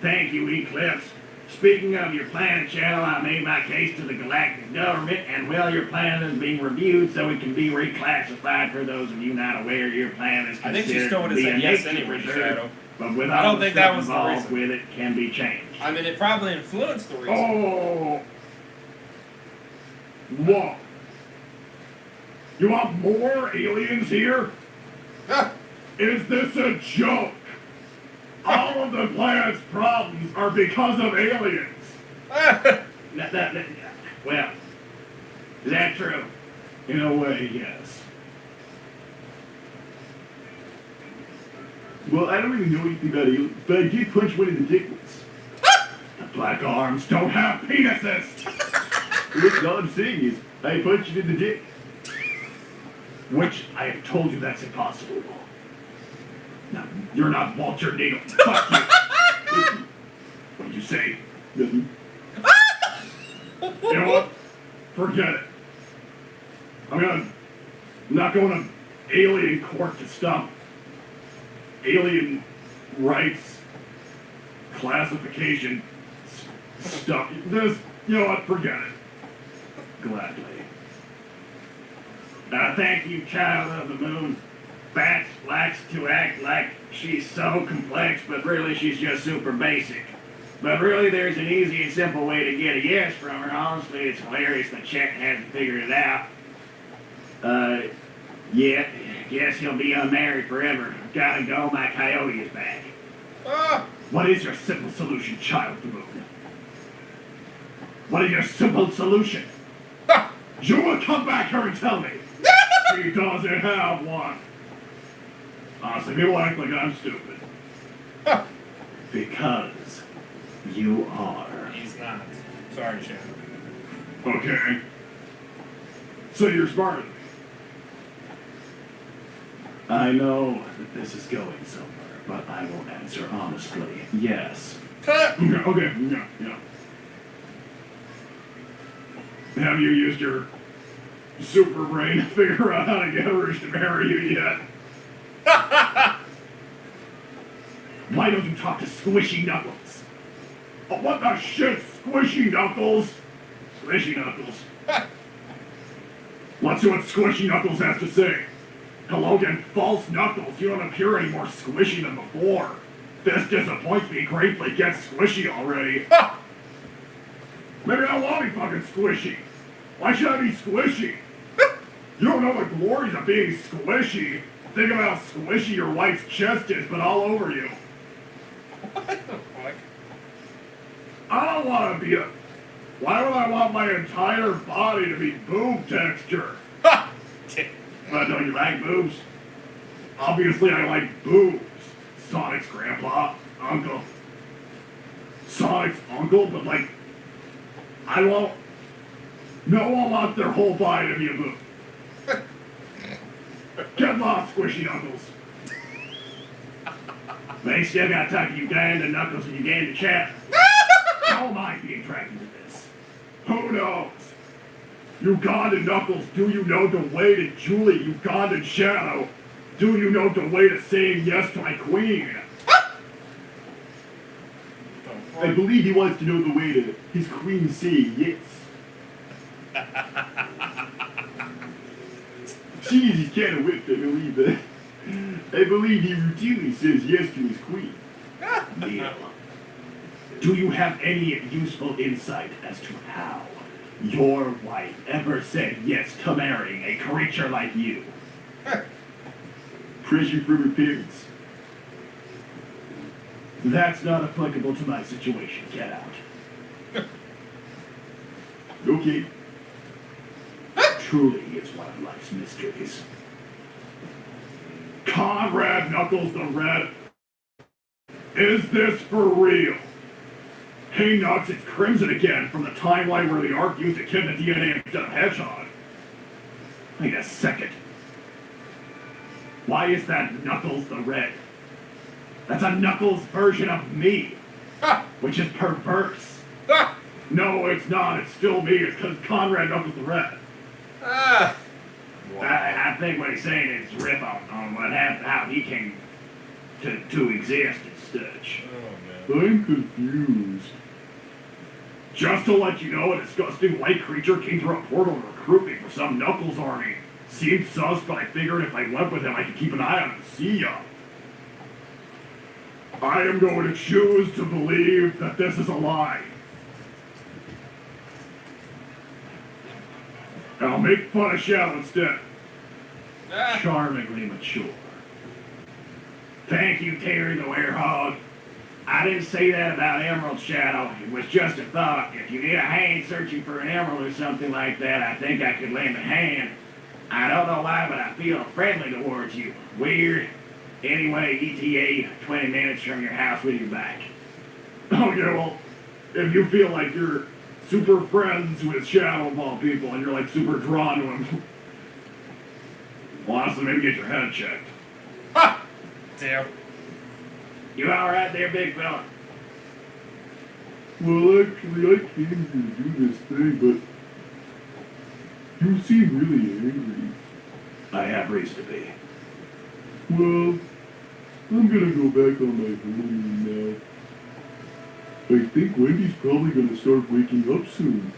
Thank you, Eclipse. Speaking of your planet channel, I made my case to the galactic government, and well, your plan is being reviewed so it can be reclassified. For those of you not aware, your plan is I think she considered still to would have be a said yes nature anyway, reserve, Shadow. but with I all don't the think stuff that was the involved reason. with it can be changed. I mean, it probably influenced the reason. Oh! What? You want more aliens here? Is this a joke? All of the planet's problems are because of aliens. Well, is that true? In a way, yes. Well, I don't really know anything about aliens, but I did punch one in the dick once. The black arms don't have penises. Listen, all I'm saying is, I punched it in the dick. Which I have told you that's impossible. No, you're not Walter Needle. Fuck you. What'd you say? Nothing. You know what? Forget it. I'm not going to alien court to stop alien rights classification stuff. This, you know what, forget it. Gladly. Thank you, child of the moon. Bats likes to act like she's so complex, but really she's just super basic. But really there's an easy and simple way to get a yes from her. Honestly, it's hilarious that Chet hasn't figured it out. Yeah, guess he'll be unmarried forever. Gotta go, my coyote is back. Ah! What is your simple solution, child of the moon? What is your simple solution? Ah! You will come back here and tell me. He doesn't have one. Honestly, people act like I'm stupid. Ah! Because you are. He's not. Sorry, Shadow. Okay. So you're smarter than me. I know that this is going somewhere, but I will answer honestly. Yes. Cut! Okay, yeah. Have you used your super brain to figure out how to get Rich to marry you yet? Why don't you talk to Squishy Knuckles? Oh, what the shit, Squishy Knuckles? Squishy Knuckles. Let's see what Squishy Knuckles has to say. Hello again, false Knuckles. You don't appear any more squishy than before. This disappoints me greatly. Get squishy already. Maybe I want to be fucking squishy. Why should I be squishy? You don't know the glories of being squishy. Think about how squishy your wife's chest is, but all over you. What the fuck? I don't want to be a... Why would I want my entire body to be boob texture? Don't you like boobs? Obviously I like boobs. Sonic's grandpa, uncle. Sonic's uncle, but like... I won't... No one wants their whole body to be a boob. Get lost, Squishy Knuckles. They still gotta talk to Uganda Knuckles and Uganda Chat. How am I being dragged into this? Who knows? Ugandan Knuckles, do you know the way to Julie Ugandan Shadow? Do you know the way to saying yes to my queen? I believe he wants to know the way to his queen saying yes. Jeez, he's kind of whipped, I believe that. I believe he routinely says yes to his queen. Neil, do you have any useful insight as to how your wife ever said yes to marrying a creature like you? Pressure from her parents. That's not applicable to my situation. Get out. Okay. Truly is one of life's mysteries. Conrad Knuckles the Red. Is this for real? Hey Nux, it's Crimson again from the timeline where the Ark used to kid the DNA instead of Hedgehog. Wait a second. Why is that Knuckles the Red? That's a Knuckles version of me, which is perverse. No, it's not. It's still me. It's because Conrad Knuckles the Red. Wow. I think what he's saying is riff on what happened, how he came to exist and such. Oh, man. I'm confused. Just to let you know, a disgusting white creature came through a portal to recruit me for some Knuckles army. Seemed sus, but I figured if I went with him, I could keep an eye on him and see ya. I am going to choose to believe that this is a lie. And I'll make fun of Shadow instead. Charmingly mature. Thank you, Terry the Werehog. I didn't say that about Emerald Shadow. It was just a thought. If you need a hand searching for an emerald or something like that, I think I could lend a hand. I don't know why, but I feel friendly towards you. Weird. Anyway, ETA, 20 minutes from your house with your back. Okay, well, if you feel like you're super friends with Shadow of all people and you're like super drawn to him, well, honestly, maybe get your head checked. Ha! Damn. You alright there, big fella? Well, actually, I came to do this thing, but you seem really angry. I have reason to be. Well, I'm gonna go back on my honeymoon now. I think Wendy's probably gonna start waking up soon.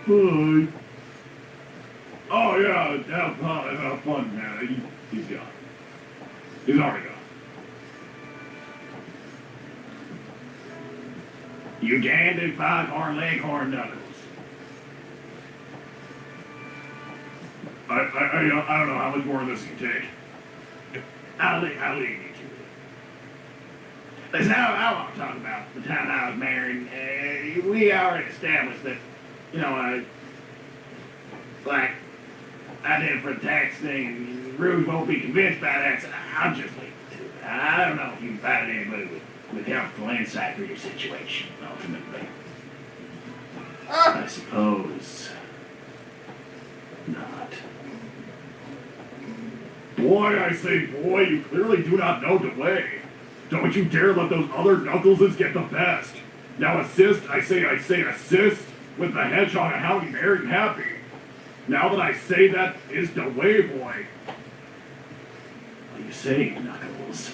Bye. Oh yeah, have fun, man. He's gone. He's already gone. You gandy foghorn leghorn knuckles. I don't know how much more of this can take. I'll leave you to it. Listen, I want to talk about the time I was married. We already established that, you know, like I did for the tax thing, and Rouge won't be convinced by that, so I'll just leave it to it. I don't know if you can find anybody with helpful insight for your situation, ultimately. I suppose not. Boy, I say, boy, you clearly do not know the way. Don't you dare let those other Knuckleses get the best. Now assist, I say assist with the Hedgehog and how he married and happy. Now that I say that is the way, boy. What do you say, Knuckles?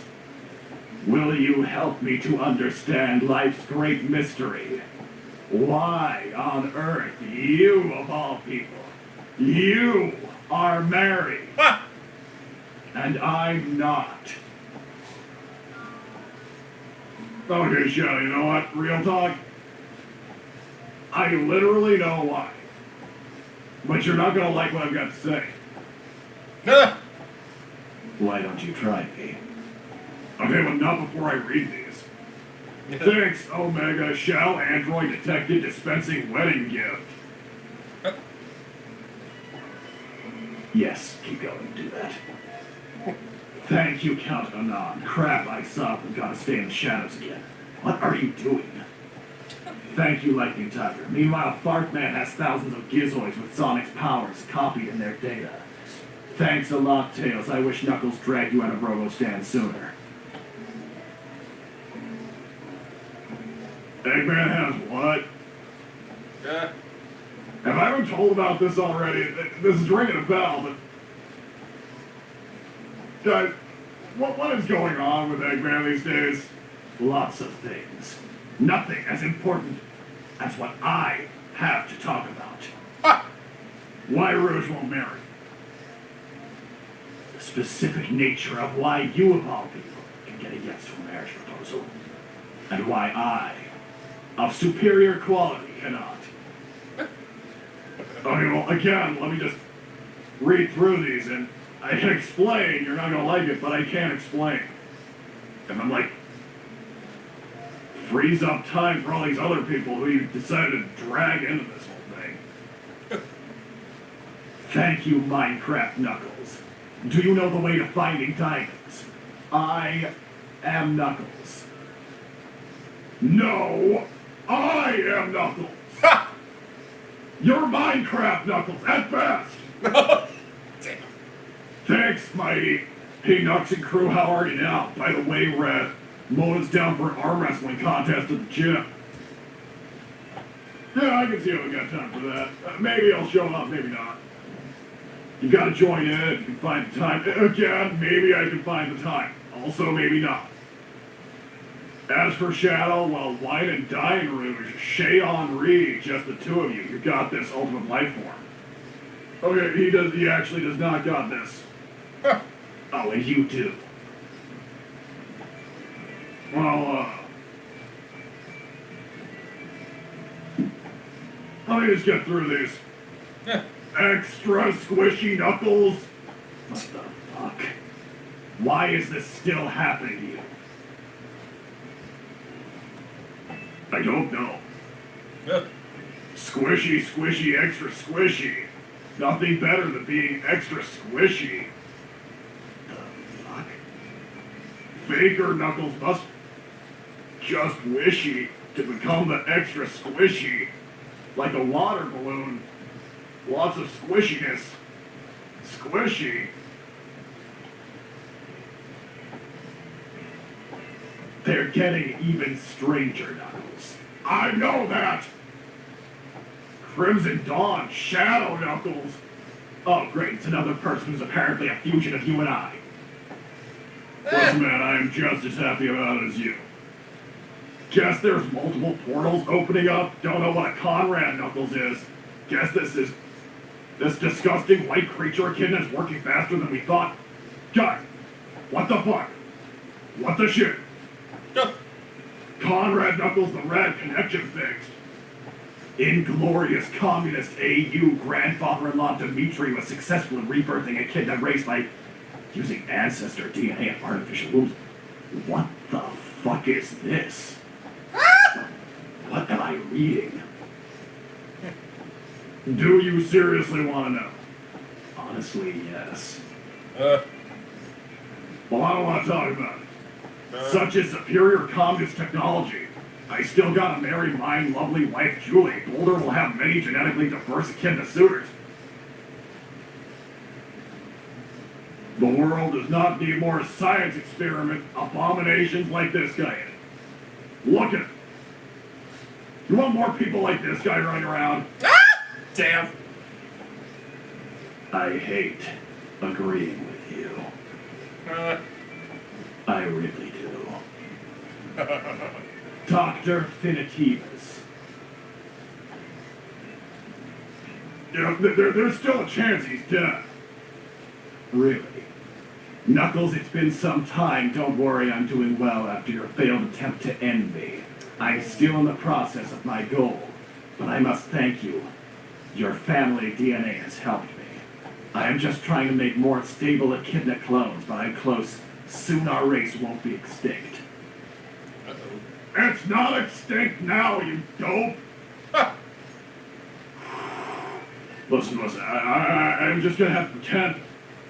Will you help me to understand life's great mystery? Why on earth, you of all people, you are married, and I'm not? Okay, Shadow, you know what? Real talk? I literally know why. But you're not gonna like what I've got to say. Why don't you try me? Okay, but not before I read these. Thanks, Omega Shell Android Detected Dispensing Wedding Gift. Yes, keep going, do that. Thank you, Count Anon. Crap, I saw we gotta stay in the shadows again. What are you doing? Thank you, Lightning Tiger. Meanwhile, Fartman has thousands of Gizoids with Sonic's powers copied in their data. Thanks a lot, Tails. I wish Knuckles dragged you out of Robo-Stand sooner. Eggman has what? Yeah. Have I been told about this already? This is ringing a bell, but... Guys, what is going on with Eggman these days? Lots of things. Nothing as important as what I have to talk about. Why Rouge won't marry. The specific nature of why you of all people can get a yes to a marriage proposal. And why I, of superior quality, cannot. Okay, well, again, let me just read through these, and I can explain. You're not going to like it, but I can explain. If I'm like, frees up time for all these other people who you decided to drag into this whole thing. Thank you, Minecraft Knuckles. Do you know the way to finding diamonds? I am Knuckles. No, I am Knuckles. You're Minecraft Knuckles, at best. Damn. Thanks, mighty. Hey, Nux and crew, how are you now? By the way, Red, Mona's down for an arm wrestling contest at the gym. Yeah, I can see how we got time for that. Maybe I'll show up, maybe not. You gotta join in if you can find the time. Again, maybe I can find the time. Also, maybe not. As for Shadow, well, Wine and Dine Rouge, Shay Henri, just the two of you. You got this, Ultimate Life Form. Okay, he actually does not got this. Oh, and you too. Well, let me just get through these. Extra squishy Knuckles? What the fuck? Why is this still happening to you? I don't know. Squishy, squishy, extra squishy. Nothing better than being extra squishy. The fuck? Faker Knuckles must just wishy to become the extra squishy. Like a water balloon. Lots of squishiness. Squishy. They're getting even stranger, Knuckles. I know that! Crimson Dawn, Shadow Knuckles. Oh, great, it's another person who's apparently a fusion of you and I. Listen, man, I am just as happy about it as you. Guess there's multiple portals opening up. Don't know what a Conrad Knuckles is. Guess this disgusting white creature echidna's working faster than we thought. Guys, what the fuck? What the shit? Conrad Knuckles the Red connection fixed. Inglorious communist AU grandfather-in-law Dmitri was successful in rebirthing echidna race by using ancestor DNA and artificial wombs. What the fuck is this? What am I reading? Do you seriously want to know? Honestly, yes. Well, I don't want to talk about it. Such is superior communist technology. I still gotta marry my lovely wife, Julie. Boulder will have many genetically diverse echidna suitors. The world does not need more science experiment abominations like this guy in it. Look at it. You want more people like this guy running around? Damn. I hate agreeing with you. I really do. Dr. Finitivus. You know, there's still a chance he's dead. Really? Knuckles, it's been some time. Don't worry, I'm doing well after your failed attempt to end me. I'm still in the process of my goal, but I must thank you. Your family DNA has helped me. I am just trying to make more stable echidna clones, but I'm close. Soon our race won't be extinct. It's not extinct now, you dope! Listen, I'm just gonna have to pretend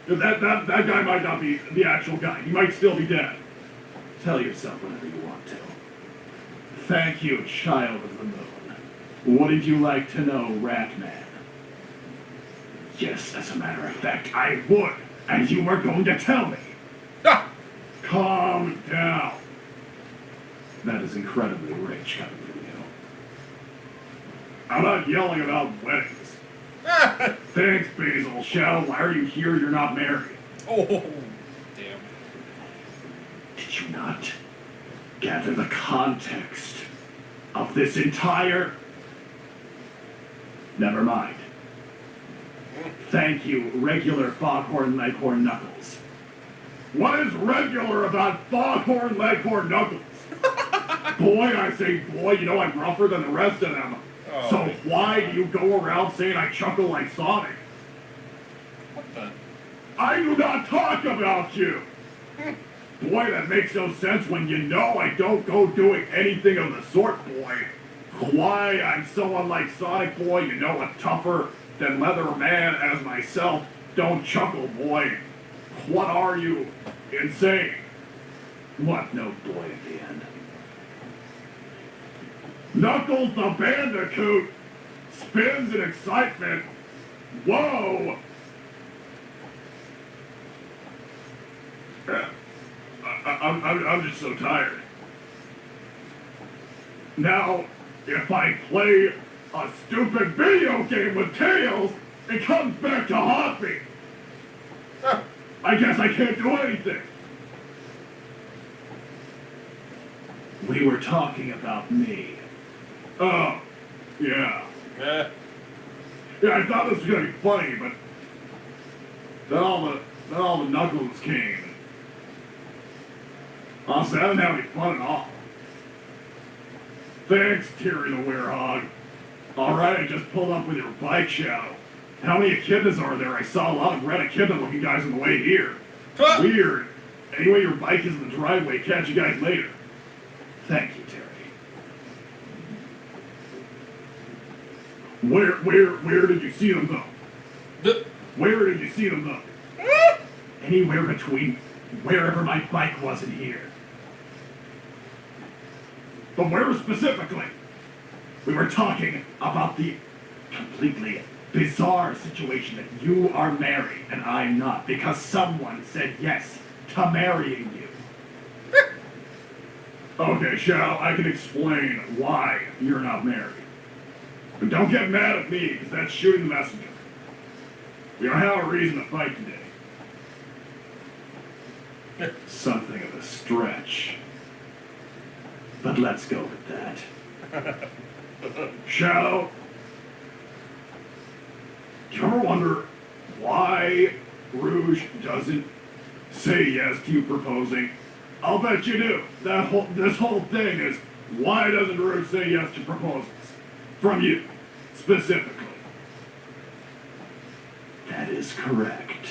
that guy might not be the actual guy. He might still be dead. Tell yourself whatever you want to. Thank you, child of the moon. What did you like to know, Ratman? Yes, as a matter of fact, I would, and you were going to tell me. Calm down. That is incredibly rich coming from you. I'm not yelling about weddings. Thanks, Basil. Shadow, why are you here? You're not married. Oh, damn. Did you not gather the context of this entire... Never mind. Thank you, regular Foghorn Leghorn Knuckles. What is regular about Foghorn Leghorn Knuckles? Boy, I say boy, you know I'm rougher than the rest of them. Oh, So why do you go around saying I chuckle like Sonic? What the? I do not talk about you! Boy, that makes no sense when you know I don't go doing anything of the sort, boy. Why I'm so unlike Sonic, boy, you know a tougher than leather man as myself. Don't chuckle, boy. What are you? Insane. What no boy at the end? Knuckles the Bandicoot spins in excitement. Whoa! I'm just so tired. Now, if I play a stupid video game with Tails, it comes back to haunt me. I guess I can't do anything. We were talking about me. Oh, yeah. Yeah, I thought this was gonna be funny, but then all the Knuckles came. Honestly, I didn't have any fun at all. Thanks, Terry the Werehog. Alright, I just pulled up with your bike, Shadow. How many echidnas are there? I saw a lot of red echidna-looking guys on the way here. Weird. Anyway, your bike is in the driveway. Catch you guys later. Thank you, Terry. Where did you see them, though? Where did you see them, though? Anywhere between wherever my bike was and here. But where specifically? We were talking about the completely bizarre situation that you are married and I'm not, because someone said yes to marrying you. Okay, Shao, I can explain why you're not married. But don't get mad at me, because that's shooting the messenger. We don't have a reason to fight today. Something of a stretch. But let's go with that. Shadow, do you ever wonder why Rouge doesn't say yes to you proposing? I'll bet you do. This whole thing is, why doesn't Rouge say yes to proposals? From you, specifically. That is correct.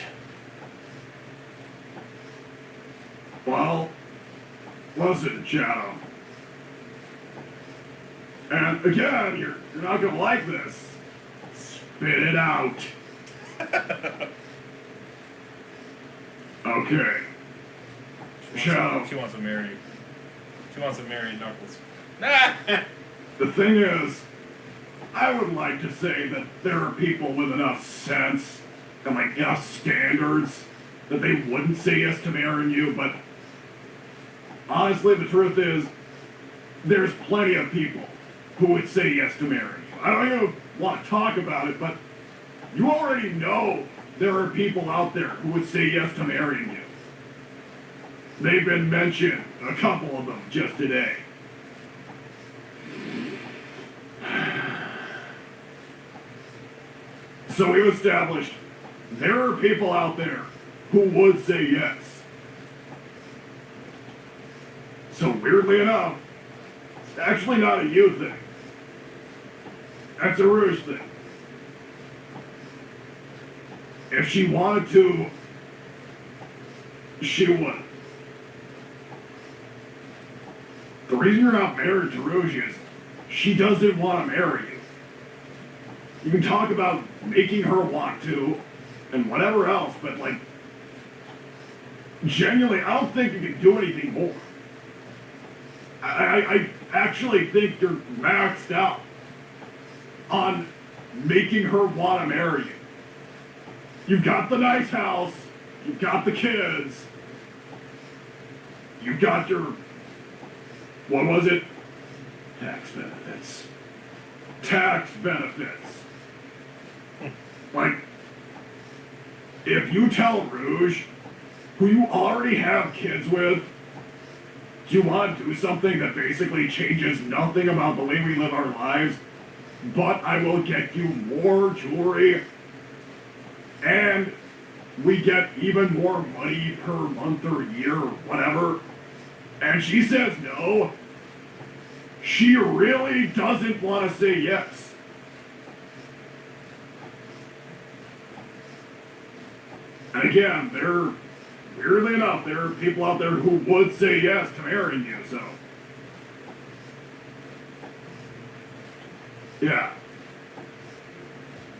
Well, listen, Shadow. And again, you're not gonna like this. Spit it out. Okay. Shadow. She wants to marry you. She wants to marry Knuckles. The thing is, I would like to say that there are people with enough sense and like enough standards that they wouldn't say yes to marrying you, but honestly, the truth is, there's plenty of people who would say yes to marrying you. I don't even want to talk about it, but you already know there are people out there who would say yes to marrying you. They've been mentioned, a couple of them, just today. So we've established there are people out there who would say yes. So weirdly enough, it's actually not a you thing. That's a Rouge thing. If she wanted to, she would. The reason you're not married to Rouge is she doesn't want to marry you. You can talk about making her want to and whatever else, but like, genuinely, I don't think you can do anything more. I actually think you're maxed out on making her want to marry you. You've got the nice house, you've got the kids, you've got your, what was it? Tax benefits. Tax benefits. Like, if you tell Rouge, who you already have kids with, do you want to do something that basically changes nothing about the way we live our lives, but I will get you more jewelry, and we get even more money per month or year or whatever, and she says no, she really doesn't want to say yes. And again, weirdly enough, there are people out there who would say yes to marrying you, so. Yeah.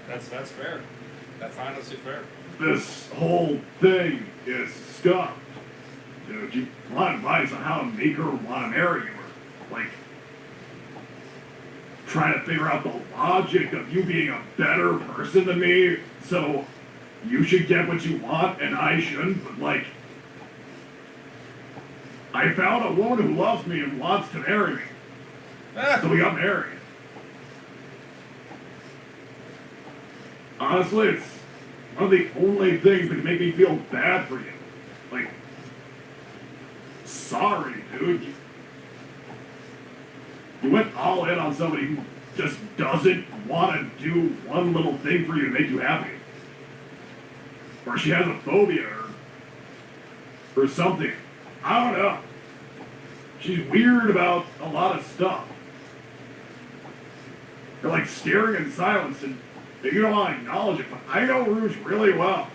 That's fair. That's honestly fair. This whole thing is scuffed. Dude, you want advice on how to make her want to marry you, or, like, trying to figure out the logic of you being a better person than me, so you should get what you want and I shouldn't, but like, I found a woman who loves me and wants to marry me. So we got married. Honestly, it's one of the only things that can make me feel bad for you. Like, sorry, dude. You went all in on somebody who just doesn't want to do one little thing for you to make you happy. Or she has a phobia or something. I don't know. She's weird about a lot of stuff. They're like staring in silence, and you don't want to acknowledge it, but I know Rouge really well.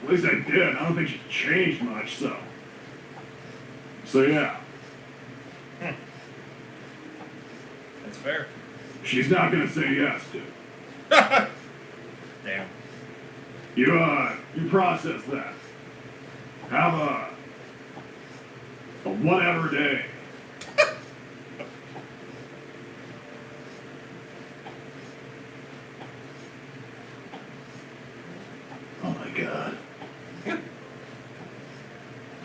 At least I did. I don't think she's changed much, so. So yeah. That's fair. She's not gonna say yes, dude. Damn. You process that. Have a whatever day. Oh my god.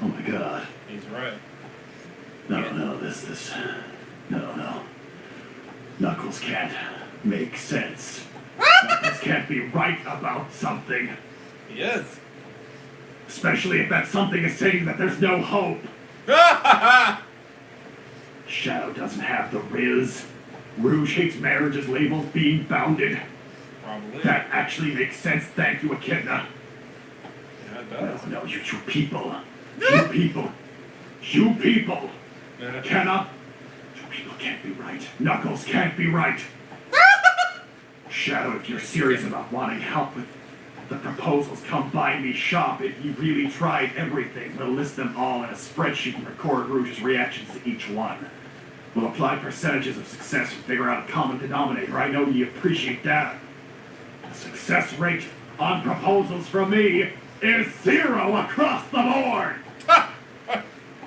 Oh my god. He's right. No, no. Knuckles can't make sense. Knuckles can't be right about something. He is. Especially if that something is saying that there's no hope. Shadow doesn't have the riz. Rouge hates marriages, labels being bounded. Probably. That actually makes sense, thank you, Echidna. Yeah, it No, does. no, you people. You people cannot. You people can't be right. Knuckles can't be right. Shadow, if you're serious about wanting help with the proposals, come by me shop. If you really tried everything, we'll list them all in a spreadsheet and record Rouge's reactions to each one. We'll apply percentages of success and figure out a common denominator. I know you appreciate that. The success rate on proposals from me is 0 across the board.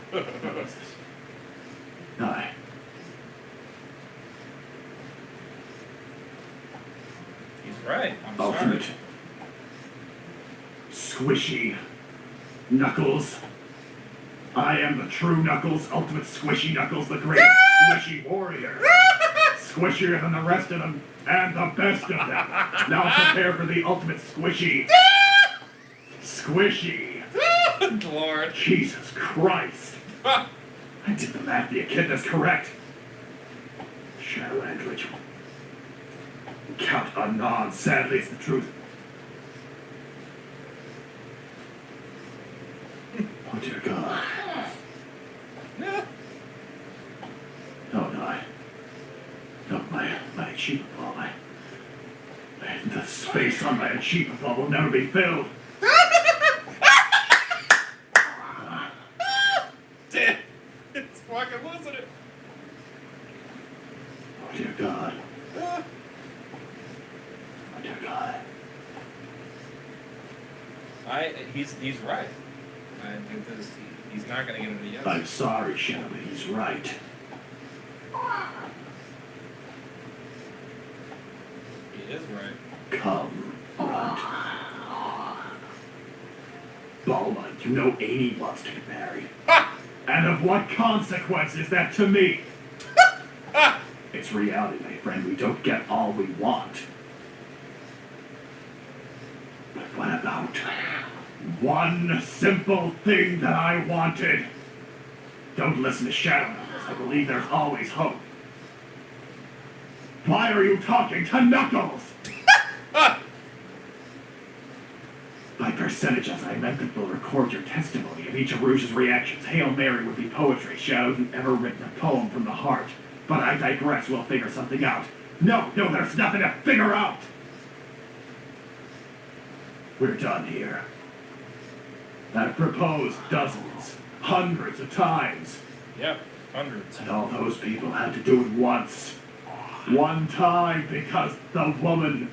What is this? Aye. He's right. I'm sorry. Ultimate. Squishy. Knuckles. I am the true Knuckles, ultimate squishy Knuckles, the great squishy warrior. Squishier than the rest of them, and the best of them. Now prepare for the ultimate squishy. Squishy. Lord. Jesus Christ. I did the math, the Echidna's correct. Shadow and Ritual. Count unknown, sadly it's the truth. Oh dear God. Oh no, my achievement ball, the space on my achievement ball will never be filled. Damn. It's fucking losing it. Oh dear God. Oh dear God. He's right. I think he's not gonna get it a yes. I'm sorry, Shadow, but he's right. He is right. Come, Runt. Bulma, you know Amy wants to get married. And of what consequence is that to me? It's reality, my friend. We don't get all we want. But what about one simple thing that I wanted? Don't listen to Shadow Knuckles. I believe there's always hope. Why are you talking to Knuckles? By percentages, I meant that we'll record your testimony of each of Rouge's reactions. Hail Mary would be poetry. Shadow, you've ever written a poem from the heart. But I digress. We'll figure something out. No, there's nothing to figure out. We're done here. I've proposed dozens, hundreds of times. Yep, hundreds. And all those people had to do it once. One time because the woman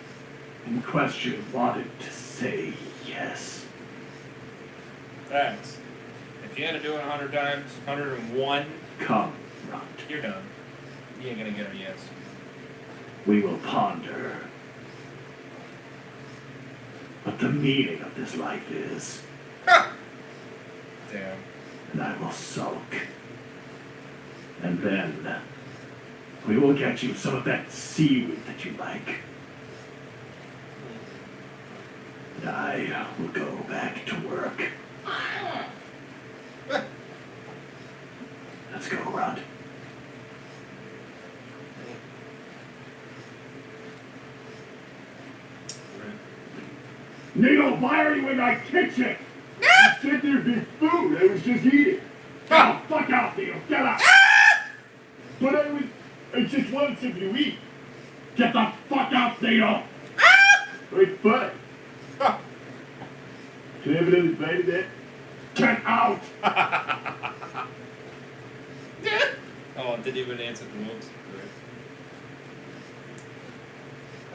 in question wanted to say yes. Thanks. If you had to do it 100 times, 101, Come, Runt. you're done. You ain't gonna get a yes. We will ponder what the meaning of this life is, Damn. and I will sulk. And then we will get you some of that seaweed that you like. And I will go back to work. Let's go, Runt. Neil, why are you in my kitchen? You said there'd be food. I was just eating. Get the fuck out, Neil. Get out. But I just wanted something to eat. Get the fuck out, Neil. Alright, fine. Can I have another bite of that? Get out. Oh, didn't even answer the moves.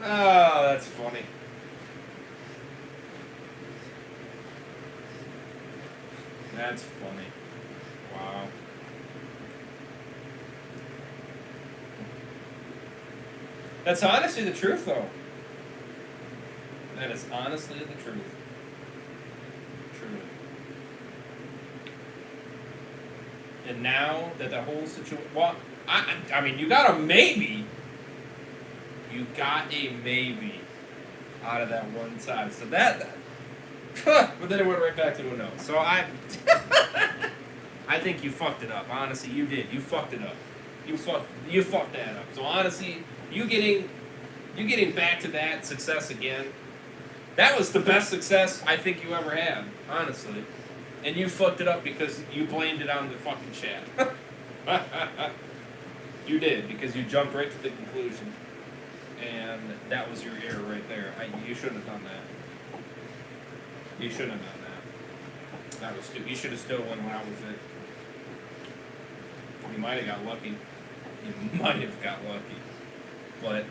Oh, that's funny. That's funny. Wow. That's honestly the truth, though. That is honestly the truth. Truly. And now that the whole situation... Well, I mean, you got a maybe. You got a maybe out of that one side. So that but then it went right back to a no. So I think you fucked it up. Honestly, you did. You fucked it up. You fucked that up. So honestly, you getting back to that success again, that was the best success I think you ever had, honestly. And you fucked it up because you blamed it on the fucking chat. You did, because you jumped right to the conclusion. And that was your error right there. You shouldn't have done that. You shouldn't have done that. That was stupid. You should have still went out with it. You might have got lucky. You might have got lucky. But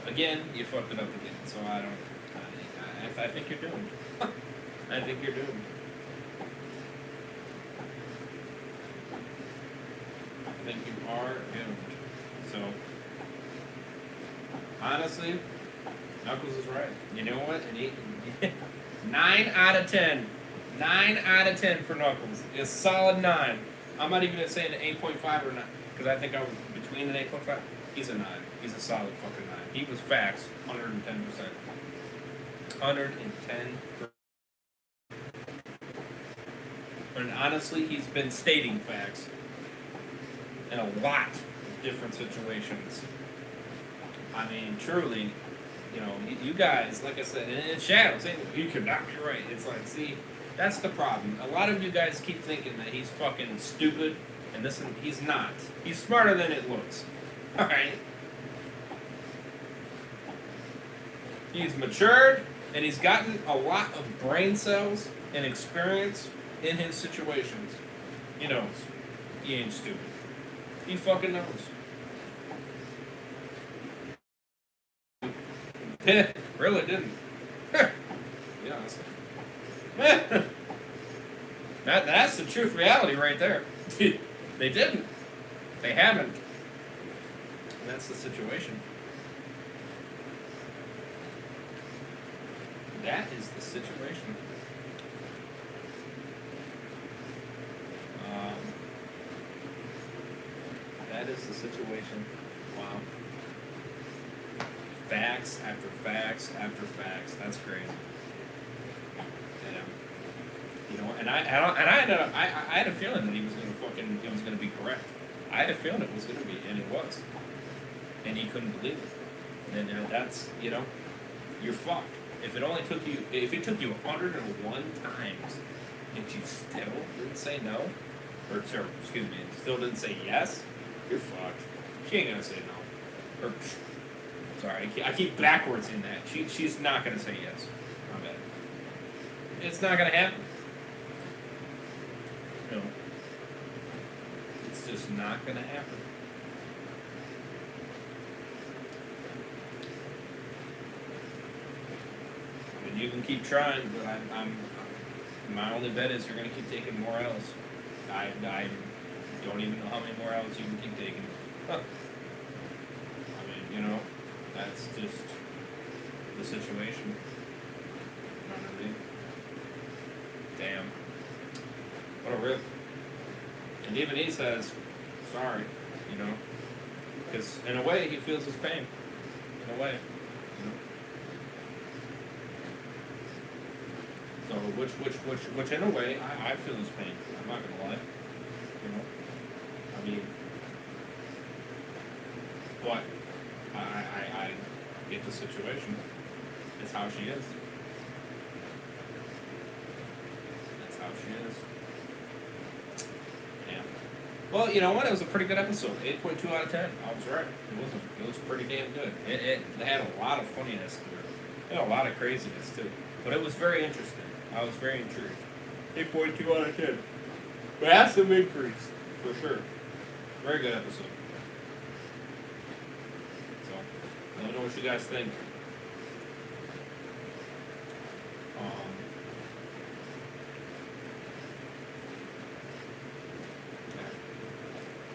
again, you fucked it up again. So I think you're doomed. I think you're doomed. I think you are doomed. So, honestly, Knuckles is right. You know what? 9 out of 10. 9 out of 10 for Knuckles. A solid 9. I'm not even going to say an 8.5 or 9, because I think I was between an 8.5. He's a 9. He's a solid fucking 9. He was facts, 110%. 110%. And honestly, he's been stating facts in a lot of different situations. I mean, truly, you know, you guys, like I said, in shadows, you could not be right. It's like, see, that's the problem. A lot of you guys keep thinking that he's fucking stupid, and he's not. He's smarter than it looks. All right. He's matured, and he's gotten a lot of brain cells and experience in his situations. He knows. He ain't stupid. He fucking knows. Really didn't. Be honest. That's the truth reality right there. They didn't. They haven't. And that's the situation. That is the situation. That is the situation. Wow. Facts after facts after facts. That's crazy. Yeah. You know, and I ended up, I had a feeling that he was gonna be correct. I had a feeling it was gonna be, and it was. And he couldn't believe it. And that's, you know, you're fucked. If it took you 101 times and you still didn't say no, still didn't say yes, you're fucked. She ain't gonna say no. Or, sorry, I keep backwards in that. She's not gonna say yes. My bad. It's not gonna happen. No. It's just not gonna happen. I mean, you can keep trying, but my only bet is you're gonna keep taking more L's. I don't even know how many more L's you can keep taking. Huh. I mean, you know, that's just the situation. You know what I mean? Damn. What a rip. And even he says, sorry, you know. Because in a way, he feels his pain. In a way. You know? So, which in a way, I feel his pain. I'm not going to lie. You know? I mean, but I get the situation. It's how she is. That's how she is. Yeah. Well, you know what? It was a pretty good episode. 8.2 out of 10. I was right. It was pretty damn good. It had a lot of funniness to it. It had a lot of craziness too. But it was very interesting. I was very intrigued. 8.2 out of 10. But that's some increase, for sure. Very good episode. So, let me know what you guys think.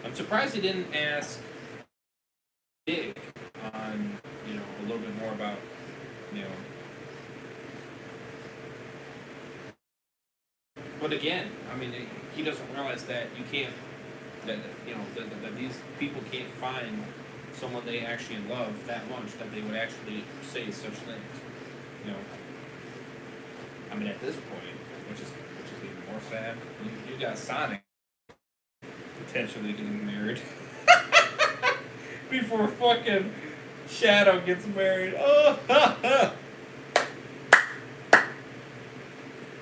I'm surprised he didn't ask Dick on, you know, a little bit more about, you know. But again, I mean, he doesn't realize that you can't, that these people can't find someone they actually love that much that they would actually say such things. You know, I mean, at this point, which is even more sad. You got Sonic potentially getting married. Before fucking Shadow gets married. Oh,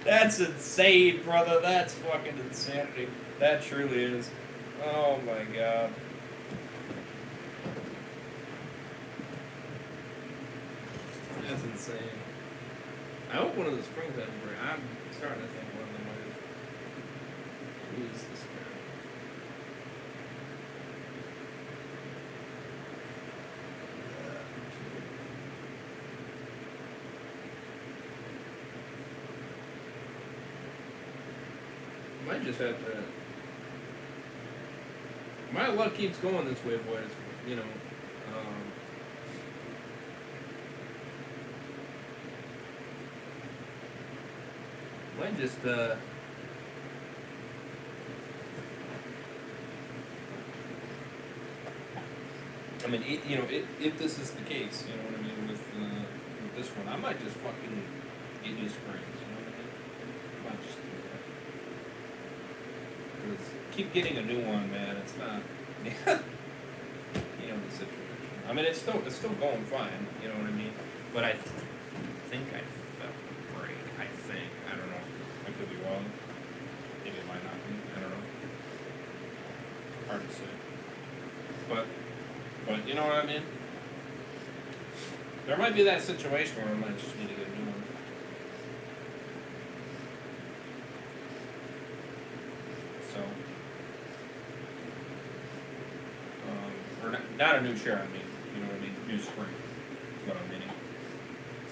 that's insane, brother. That's fucking insanity. That truly is. Oh my god. That's insane. I hope one of the springs doesn't break. I'm starting to think one of them might have. Who is this guy? Might just have to. My luck keeps going this way, boys. You know. Might just. I mean, if this is the case, you know what I mean, with this one, I might just fucking get new springs. You know what I mean? I might just do that. Because keep getting a new one, man. It's not, you know, the situation. I mean, it's still going fine. You know what I mean? But I think I felt a break. I think. I don't know. I could be wrong. Maybe it might not be. I don't know. Hard to say. But you know what I mean? There might be that situation where I might just need to get a new one. So, or not a new chair, I mean, you know what I mean? New spring is what I'm meaning.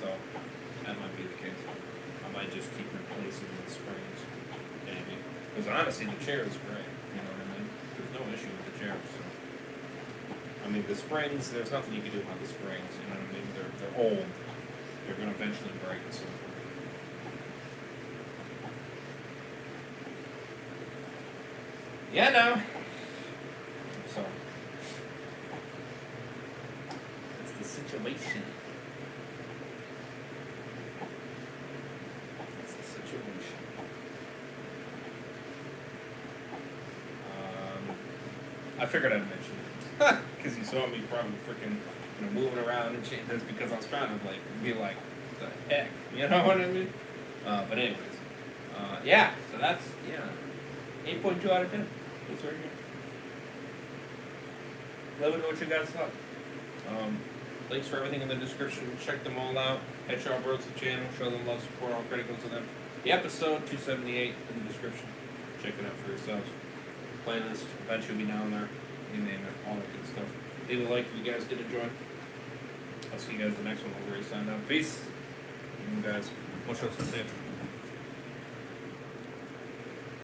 So, that might be the case. I might just keep replacing the springs, maybe. Because honestly, the chair is great, you know what I mean? There's no issue with the chair, so. I mean, the springs, there's nothing you can do about the springs, you know what I mean? They're old. They're going to eventually break at some point. Yeah, no. So, that's the situation. That's the situation. I figured I'd mention it. Because you saw me probably freaking, you know, moving around and shit. That's because I was trying to, like, be like, what the heck? You know what I mean? But anyways. Yeah, so that's, 8.2 out of 10. It's right here. Let me know what you guys thought. Links for everything in the description. Check them all out. Hedgehog Bros the channel. Show them love, support. All credit goes to them. The episode 278 in the description. Check it out for yourselves. Playlist eventually will be down there. You name it, all that good stuff. Leave a like if you guys did enjoy. I'll see you guys in the next one. We'll already sign up. Peace. You guys, much love, stay safe.